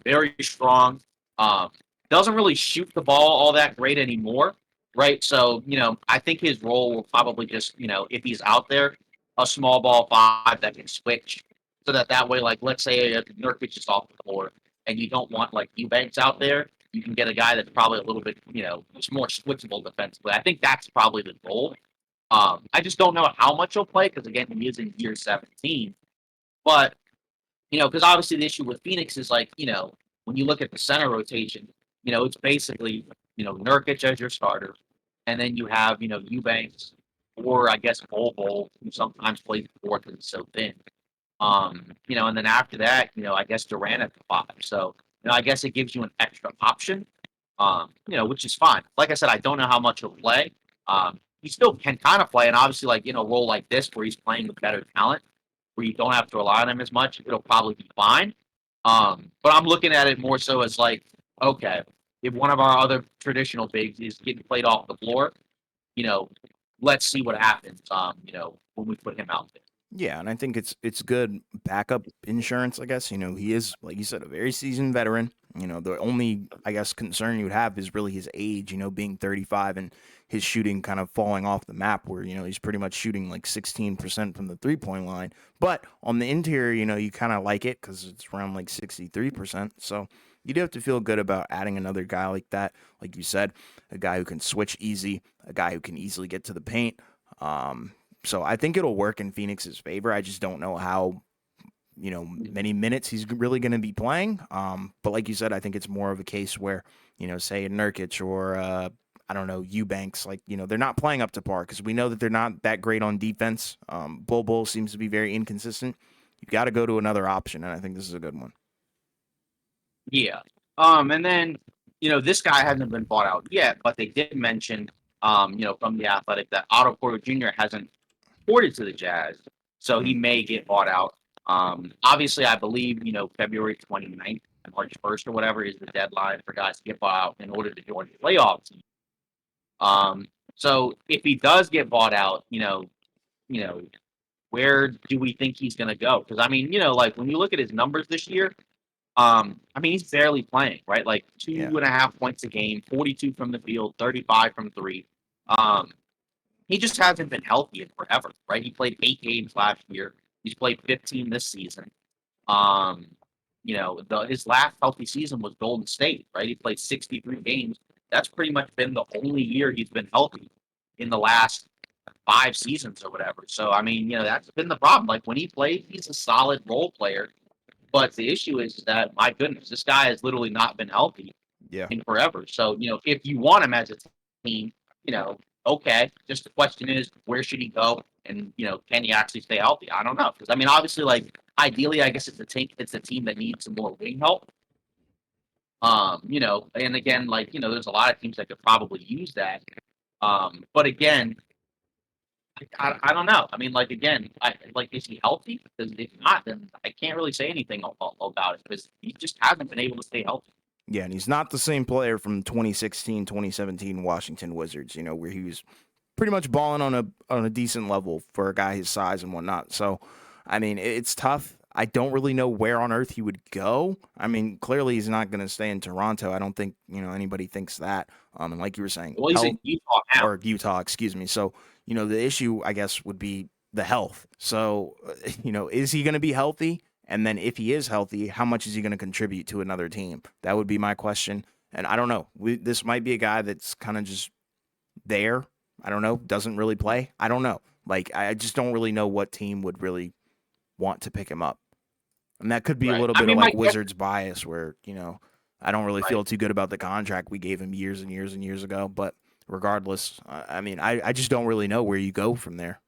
very strong. Um, doesn't really shoot the ball all that great anymore, right? So I think his role will probably just if he's out there, a small ball five that can switch, so that way, like let's say Nurkic is off the floor and you don't want like Eubanks out there, you can get a guy that's probably a little bit, just more switchable defensively. I think that's probably the goal. I just don't know how much he'll play because again, he is in year 17. But because obviously the issue with Phoenix is like, when you look at the center rotation, it's basically, Nurkic as your starter, and then you have, Eubanks or I guess Bol, who sometimes plays four because it's so thin. And then after that, I guess Durant at the five. So, I guess it gives you an extra option, which is fine. Like I said, I don't know how much he'll play. He still can kind of play, and obviously, like in a role like this where he's playing with better talent, where you don't have to rely on him as much, it'll probably be fine. But I'm looking at it more so as like, okay, if one of our other traditional bigs is getting played off the floor, you know, let's see what happens. When we put him out there. Yeah, and I think it's good backup insurance, I guess. He is, like you said, a very seasoned veteran. The only, I guess, concern you would have is really his age, being 35 and his shooting kind of falling off the map where, he's pretty much shooting like 16% from the 3-point line. But on the interior, you kind of like it because it's around like 63%. So you do have to feel good about adding another guy like that. Like you said, a guy who can switch easy, a guy who can easily get to the paint. So I think it'll work in Phoenix's favor. I just don't know how many minutes he's really going to be playing. But like you said, I think it's more of a case where say Nurkic or I don't know Eubanks, like they're not playing up to par because we know that they're not that great on defense. Bol seems to be very inconsistent. You've got to go to another option, and I think this is a good one. Yeah. And then, this guy hasn't been bought out yet, but they did mention, from the Athletic that Otto Porter Jr. hasn't reported to the Jazz, so he may get bought out. Obviously, I believe, February 29th and March 1st or whatever is the deadline for guys to get bought out in order to join the playoff team. So if he does get bought out, you know, where do we think he's going to go? Because I mean, like when you look at his numbers this year, I mean, he's barely playing, right? Like Yeah. 2.5 points a game, 42 from the field, 35 from three. Um, he just hasn't been healthy in forever, right? He played 8 games last year. He's played 15 this season. Um, his last healthy season was Golden State, right? He played 63 games, That's pretty much been the only year he's been healthy in the last 5 seasons or whatever. So I mean, that's been the problem. Like when he plays, he's a solid role player. But the issue is that my goodness, this guy has literally not been healthy Yeah. in forever. So if you want him as a team, okay. Just the question is, where should he go? And can he actually stay healthy? I don't know because I mean, obviously, like ideally, I guess it's a team that needs some more wing help. And again, like there's a lot of teams that could probably use that. But again, I don't know. I mean, like again, is he healthy? Because if not, then I can't really say anything about it because he just hasn't been able to stay healthy. Yeah, and he's not the same player from 2016, 2017 Washington Wizards, where he was pretty much balling on a decent level for a guy his size and whatnot. So, I mean, it's tough. I don't really know where on earth he would go. I mean, clearly he's not going to stay in Toronto. I don't think anybody thinks that. And like you were saying, Well, he's health in Utah now. or Utah, excuse me. So, the issue I guess would be the health. So, is he going to be healthy? And then if he is healthy, how much is he going to contribute to another team? That would be my question. And I don't know. This might be a guy that's kind of just there. I don't know. Doesn't really play. I don't know. Like, I just don't really know what team would really want to pick him up. And that could be a Right. little I bit of mean, my like guess. Wizards bias where, I don't really Right. feel too good about the contract we gave him years and years and years ago. But regardless, I mean, I just don't really know where you go from there.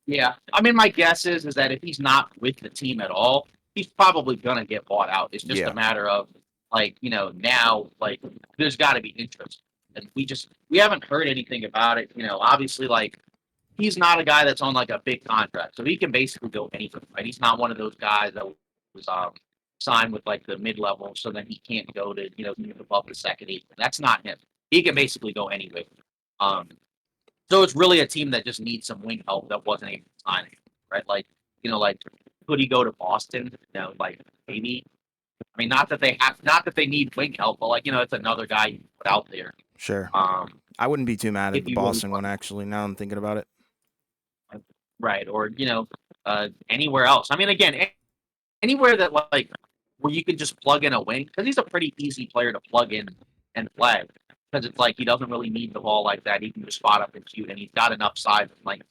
Yeah. I mean, my guess is that if he's not with the team at all, he's probably gonna get bought out. It's just a Yeah, matter of like, now like there's got to be interest, and we haven't heard anything about it. Obviously, like he's not a guy that's on like a big contract, so he can basically go anywhere. Right? He's not one of those guys that was signed with like the mid level, so then he can't go to above the second eight. That's not him. He can basically go anywhere. Um, so it's really a team that just needs some wing help that wasn't able to sign him, right? Like could he go to Boston? Like maybe. I mean, not that they need wing help, but like it's another guy you put out there. sure. Um, I wouldn't be too mad at if the you really Boston one, want, actually, now I'm thinking about it. right, or anywhere else. I mean, again, anywhere that like where you can just plug in a wing because he's a pretty easy player to plug in and play because it's like he doesn't really need the ball like that. He can just spot up and shoot, and he's got enough size and like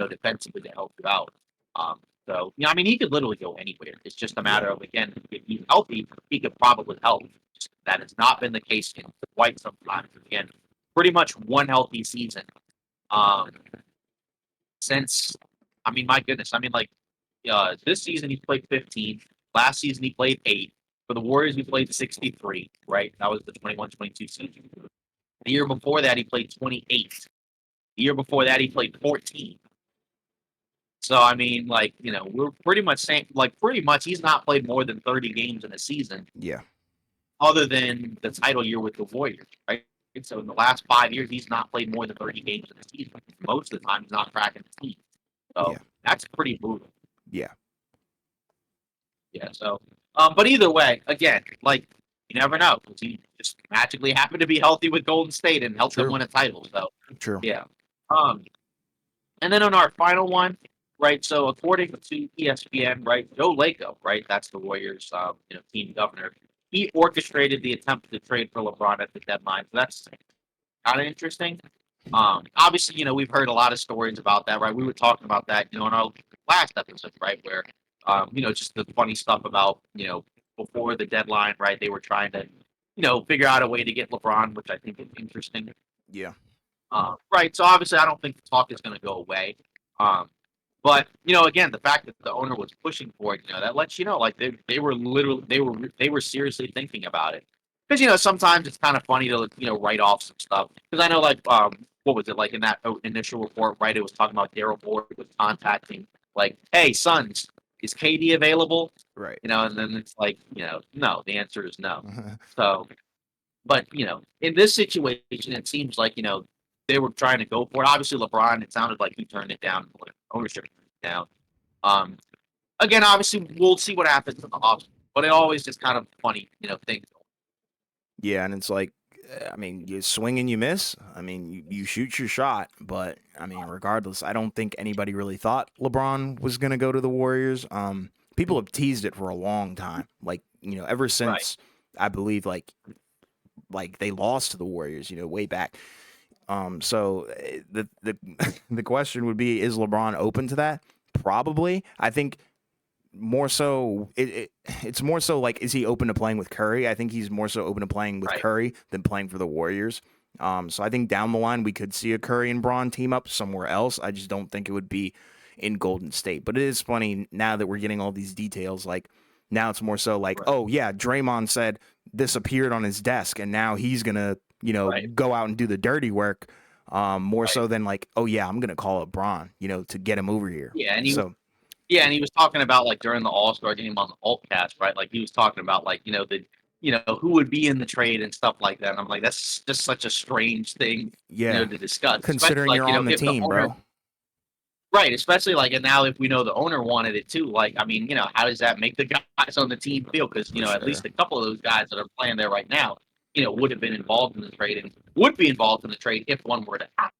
defensively to help you out. Um, so I mean, he could literally go anywhere. It's just a Yeah, matter of again, if he's healthy, he could probably help. That has not been the case in quite some time. Again, pretty much one healthy season um, since. I mean, my goodness. I mean, like this season he played 15. Last season he played 8. For the Warriors, he played 63, right? That was the 21-22 season. The year before that, he played 28. The year before that, he played 14. So, I mean, like, we're pretty much saying, like, pretty much he's not played more than 30 games in a season yeah, other than the title year with the Warriors, right? And so, in the last 5 years, he's not played more than 30 games in a season. Most of the time, he's not cracking the team. So, yeah, that's pretty brutal. yeah. Yeah. So, but either way, again, like you never know because he just magically happened to be healthy with Golden State and helped them True, win a title. So, true. yeah. Um, and then on our final one, right? So according to ESPN, right, Joe Lacob, right, that's the Warriors, team governor. He orchestrated the attempt to trade for LeBron at the deadline. So that's kind of interesting. Obviously, we've heard a lot of stories about that, right? We were talking about that, in our last episode, right? Where, just the funny stuff about, before the deadline, right? They were trying to, figure out a way to get LeBron, which I think is interesting. Yeah, Right. So obviously, I don't think the talk is going to go away. Um, but again, the fact that the owner was pushing for it, that lets you know, like they were literally they were seriously thinking about it. Because sometimes it's kind of funny to write off some stuff. Because I know like what was it like in that initial report, right? It was talking about Daryl Morey was contacting like, hey, Suns, is KD available? right. And then it's like no, the answer is no. So but in this situation, it seems like they were trying to go for it. Obviously, LeBron, it sounded like he turned it down. Like, ownership turned it down. Um, again, obviously, we'll see what happens in the offseason. But it always just kind of funny, thing. Yeah, and it's like, I mean, you swing and you miss. I mean, you shoot your shot, but I mean, regardless, I don't think anybody really thought LeBron was gonna go to the Warriors. People have teased it for a long time, like ever Right. since I believe like like they lost to the Warriors, way back. So the the question would be, is LeBron open to that? Probably. I think more so it's more so like, is he open to playing with Curry? I think he's more so open to playing with Right. Curry than playing for the Warriors. So I think down the line we could see a Curry and Braun team up somewhere else. I just don't think it would be in Golden State. But it is funny now that we're getting all these details. Like now it's more so like, Right. oh yeah, Draymond said this appeared on his desk, and now he's gonna Right. go out and do the dirty work. More Right. so than like, oh yeah, I'm gonna call up Braun, to get him over here. Yeah, and he So Yeah, and he was talking about, like, during the All-Star game on the Altcast, right? Like, he was talking about, like, who would be in the trade and stuff like that, and I'm like, "That's just such a strange thing, yeah, to discuss," especially, considering like, you're on the if the team, owner. bro. Right, especially, like, and now if we know the owner wanted it too, like, I mean, how does that make the guys on the team feel? Because For at least sure. a couple of those guys that are playing there right now, would have been involved in the trade and would be involved in the trade if one were to happen.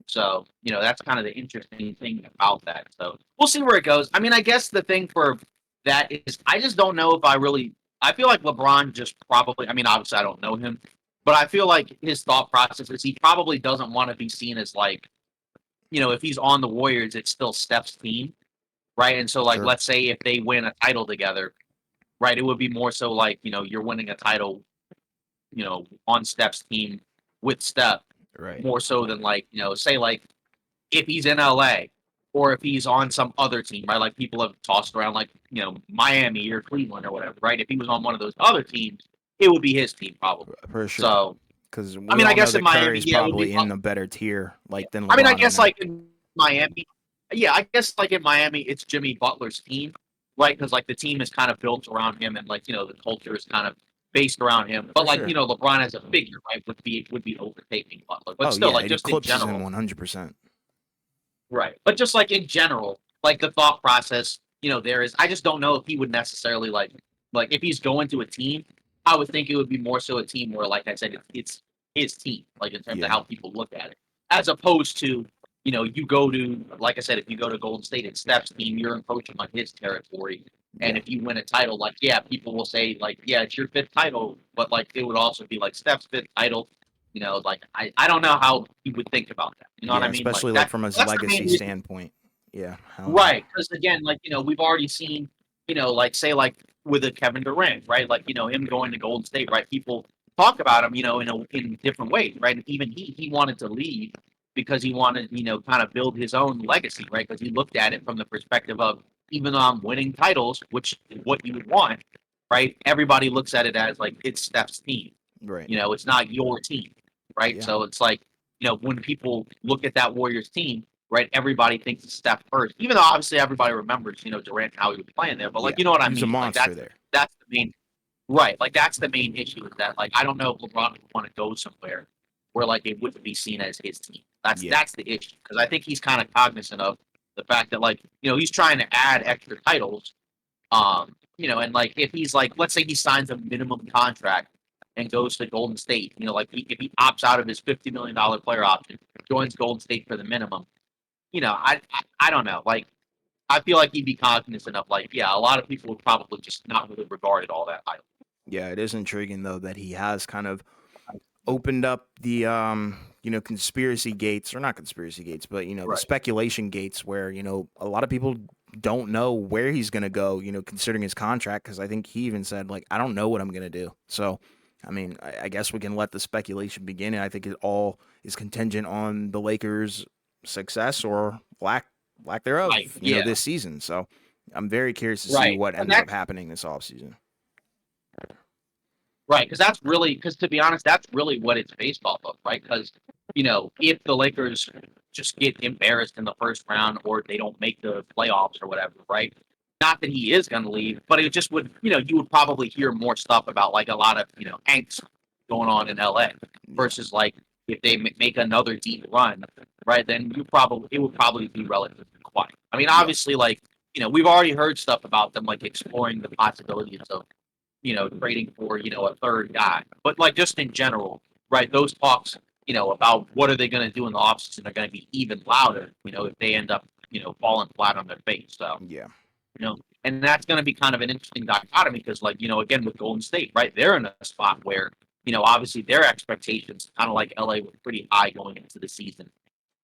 So, that's kind of the interesting thing about that. So we'll see where it goes. I mean, I guess the thing for that is I just don't know if I feel like LeBron just probably, I mean, obviously I don't know him, but I feel like his thought process is he probably doesn't want to be seen as like, if he's on the Warriors, it's still Steph's team, right? And so, like, Sure. let's say if they win a title together, right, it would be more so like, you're winning a title, on Steph's team with Steph, Right. more so than like, say like if he's in LA or if he's on some other team, right? Like people have tossed around like, Miami or Cleveland or whatever, right? If he was on one of those other teams, it would be his team probably. For sure. So, Because I we mean, I all know guess in that Miami, Curry's yeah, it would be. probably in a better tier, like than I mean, I LeBron right guess now. like in Miami, yeah, I guess like in Miami, it's Jimmy Butler's team, right? Because like the team is kind of built around him, and like the culture is kind of based around him. But For like sure. LeBron as a figure, right, would be overtaking Butler. But Oh still, yeah, like it just in eclipses him general, 100%. right? But just like in general, like the thought process, there is. I just don't know if he would necessarily like if he's going to a team. I would think it would be more so a team where, like I said, it's his team, like in terms of Yeah. how people look at it, as opposed to you go to, like I said, if you go to Golden State and Steph's team, you're encroaching on his territory. And Yeah. if you win a title, like yeah, people will say like yeah, it's your fifth title, but like it would also be like Steph's fifth title. Like I don't know how he would think about that. You know what Yeah, I mean? Like especially like from his that's the main legacy issue. standpoint. Yeah. How Right, because again, like, we've already seen, like, say, like, with a Kevin Durant, right? Like, him going to Golden State, right? People talk about him, in different ways, right? And even he wanted to leave because he wanted, kind of build his own legacy, right? Because he looked at it from the perspective of, even though I'm winning titles, which is what you would want, right? Everybody looks at it as like it's Steph's team. right. It's not your team, right? Yeah. So it's like, when people look at that Warriors team, right, everybody thinks it's Steph first, even though obviously everybody remembers, Durant how he was playing there. But like, Yeah. you know what I He was a mean? Like monster there. that's the main right. Like that's the main issue is that like I don't know if LeBron would want to go somewhere where like it wouldn't be seen as his team. That's Yeah. that's the issue because I think he's kind of cognizant of the fact that like he's trying to add extra titles and like if he's like, let's say he signs a minimum contract and goes to Golden State, like if he opts out of his $50 million player option, joins Golden State for the minimum, I don't know. Like I feel like he'd be cognizant of like, yeah, a lot of people would probably just not really regard it all that highly. Yeah, it is intriguing though that he has kind of opened up the conspiracy gates, or not conspiracy gates, but the Right. speculation gates where a lot of people don't know where he's going to go, considering his contract, because I think he even said like, I don't know what I'm going to do. So I mean, I guess we can let the speculation begin, and I think it all is contingent on the Lakers' success or lack thereof, Right. Yeah. this season. So I'm very curious to see Right. what And ends up that's happening this offseason. right, because that's really, because to be honest, that's really what it's based off of, right? Because if the Lakers just get embarrassed in the first round or they don't make the playoffs or whatever, right? Not that he is going to leave, but it just would, you would probably hear more stuff about like a lot of angst going on in LA Yeah. versus like if they make another deep run, right? Then it would probably be relatively quiet. I mean, Yeah. obviously, like we've already heard stuff about them like exploring the possibilities of trading for, a third guy. But like just in general, right, those talks, about what are they going to do in the offseason are going to be even louder, if they end up, falling flat on their face. So, Yeah. and that's going to be kind of an interesting dichotomy because, like, again, with Golden State, right, they're in a spot where, obviously their expectations, kind of like LA, were pretty high going into the season.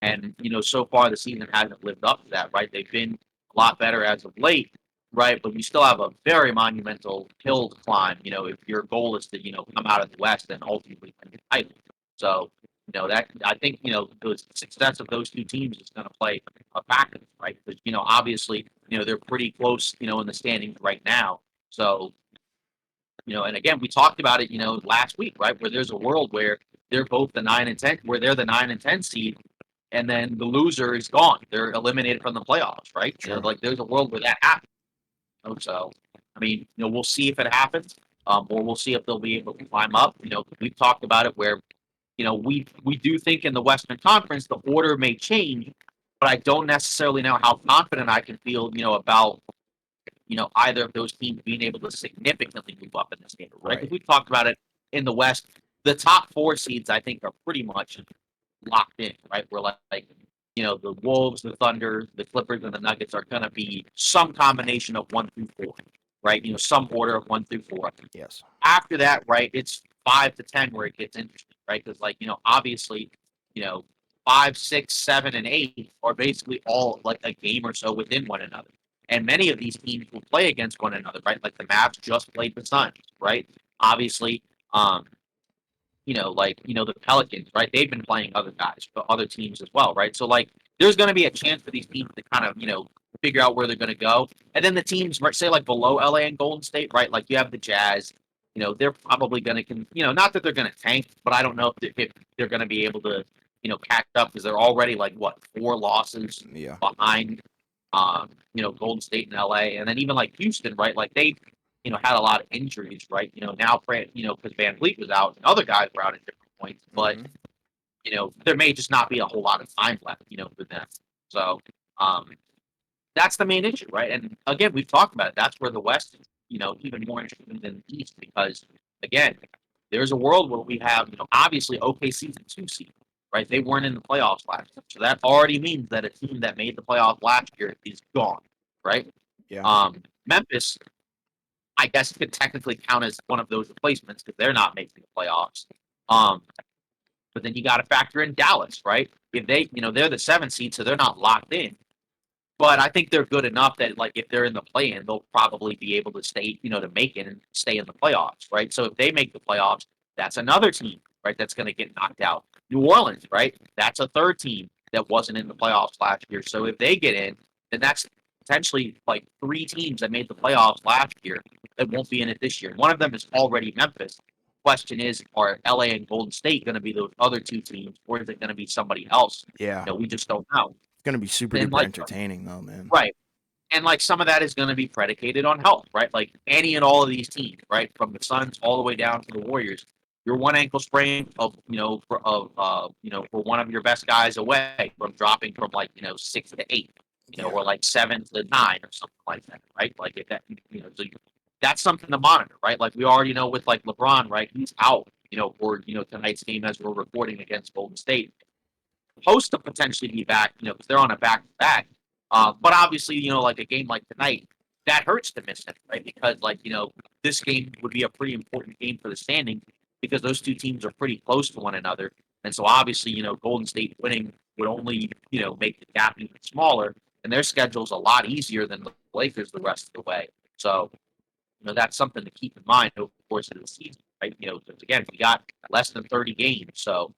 And, so far the season hasn't lived up to that, right? They've been a lot better as of late, right? But you still have a very monumental hill to climb, if your goal is to, come out of the West and ultimately win the title. So, that I think, the success of those two teams is going to play a factor, right? Because, obviously, they're pretty close, in the standings right now. So, and again, we talked about it, last week, right? Where there's a world where they're both the 9 and 10, where they're the 9 and 10 seed, and then the loser is gone. They're eliminated from the playoffs, right? Sure. Like there's a world where that happens. So, I mean, we'll see if it happens, or we'll see if they'll be able to climb up. We've talked about it where, we do think in the Western Conference the order may change, but I don't necessarily know how confident I can feel, about either of those teams being able to significantly move up in the standard, right? Because Right. we've talked about it in the West. The top four seeds, I think, are pretty much locked in, right? We're like, the Wolves, the Thunder, the Clippers, and the Nuggets are going to be some combination of 1 through 4, right? Some order of 1 through 4. Yes. After that, right, it's 5 to 10 where it gets interesting, right? Because, like, obviously, you know, 5, 6, 7, and 8 are basically all like a game or so within one another. And many of these teams will play against one another, right? Like the Mavs just played the Suns, right? Obviously, um, the Pelicans, right? They've been playing other guys, but other teams as well, right? So like there's gonna be a chance for these teams to kind of, figure out where they're gonna go. And then the teams, right, say like below LA and Golden State, right? Like you have the Jazz, they're probably gonna not that they're gonna tank, but I don't know if they're gonna be able to, catch up because they're already like what, 4 losses Yeah. behind Golden State and LA. And then even like Houston, right? Like they had a lot of injuries, right? Now, because Van Vliet was out and other guys were out at different points, but, Hmm. there may just not be a whole lot of time left, for them. So, um, that's the main issue, right? And again, we've talked about it. That's where the West is, even more interesting than the East because, again, there's a world where we have, obviously OKC's a 2 seed, right? They weren't in the playoffs last year. So that already means that a team that made the playoffs last year is gone, right? Yeah. Memphis, I guess, could technically count as one of those replacements because they're not making the playoffs. Um, but then you got to factor in Dallas, right? If they, they're the 7 seed, so they're not locked in. But I think they're good enough that, like, if they're in the play-in, they'll probably be able to stay, to make it and stay in the playoffs, right? So if they make the playoffs, that's another team, right? That's going to get knocked out. New Orleans, right? That's a third team that wasn't in the playoffs last year. So if they get in, then that's potentially like 3 teams that made the playoffs last year that won't be in it this year. One of them is already Memphis. Question is, are LA and Golden State going to be those other 2 teams, or is it going to be somebody else? Yeah. We just don't know. It's gonna be super And duper like, entertaining though, man. right. And like some of that is going to be predicated on health, right? Like any and all of these teams, right, from the Suns all the way down to the Warriors. You're one ankle sprain for one of your best guys away from dropping from like 6 to 8, Yeah. or like 7 to 9 or something like that, right? Like if that, so that's something to monitor, right? Like we already know with like LeBron, right? He's out, for tonight's game as we're recording against Golden State, supposed to potentially be back, because they're on a back to back. But obviously, like a game like tonight, that hurts to miss it, right? Because like this game would be a pretty important game for the standing because those 2 teams are pretty close to one another, and so obviously, Golden State winning would only make the gap even smaller, and their schedule's a lot easier than the Lakers the rest of the way. So that's something to keep in mind over the course of the season, right? Again, we got less than 30 games, so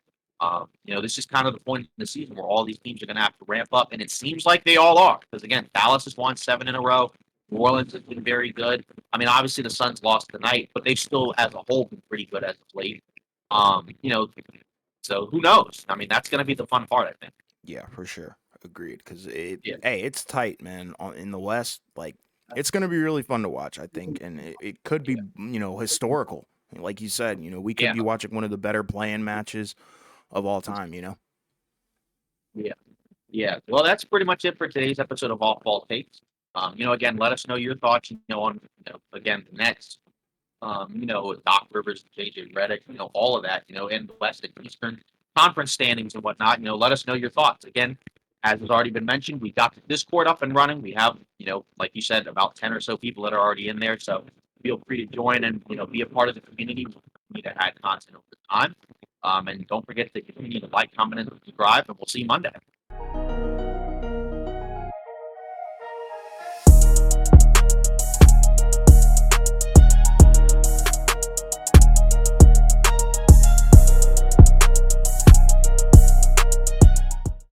this is kind of the point in the season where all these teams are going to have to ramp up, and it seems like they all are. Because again, Dallas has won 7 in a row. New Orleans has been very good. I mean, obviously the Suns lost tonight, but they've still, as a whole, been pretty good as of late. Um, you know, so who knows? I mean, that's going to be the fun part, I think. Yeah, for sure. Agreed. Because Yeah, hey, it's tight, man. In the West, like it's gonna be really fun to watch, I think, and it could be, yeah, historical. Like you said, we could yeah, be watching one of the better playing matches of all time. yeah. Yeah, well, that's pretty much it for today's episode of All Fall Takes. Again, let us know your thoughts, on, again, the Nets, Doc Rivers, JJ Redick, all of that, in the West and Eastern Conference standings and whatnot. Let us know your thoughts. Again, as has already been mentioned, we got the Discord up and running. We have, like you said, about 10 or so people that are already in there. So feel free to join and, be a part of the community. continue to add content over time. And don't forget to continue to like, comment, and subscribe, and we'll see you Monday.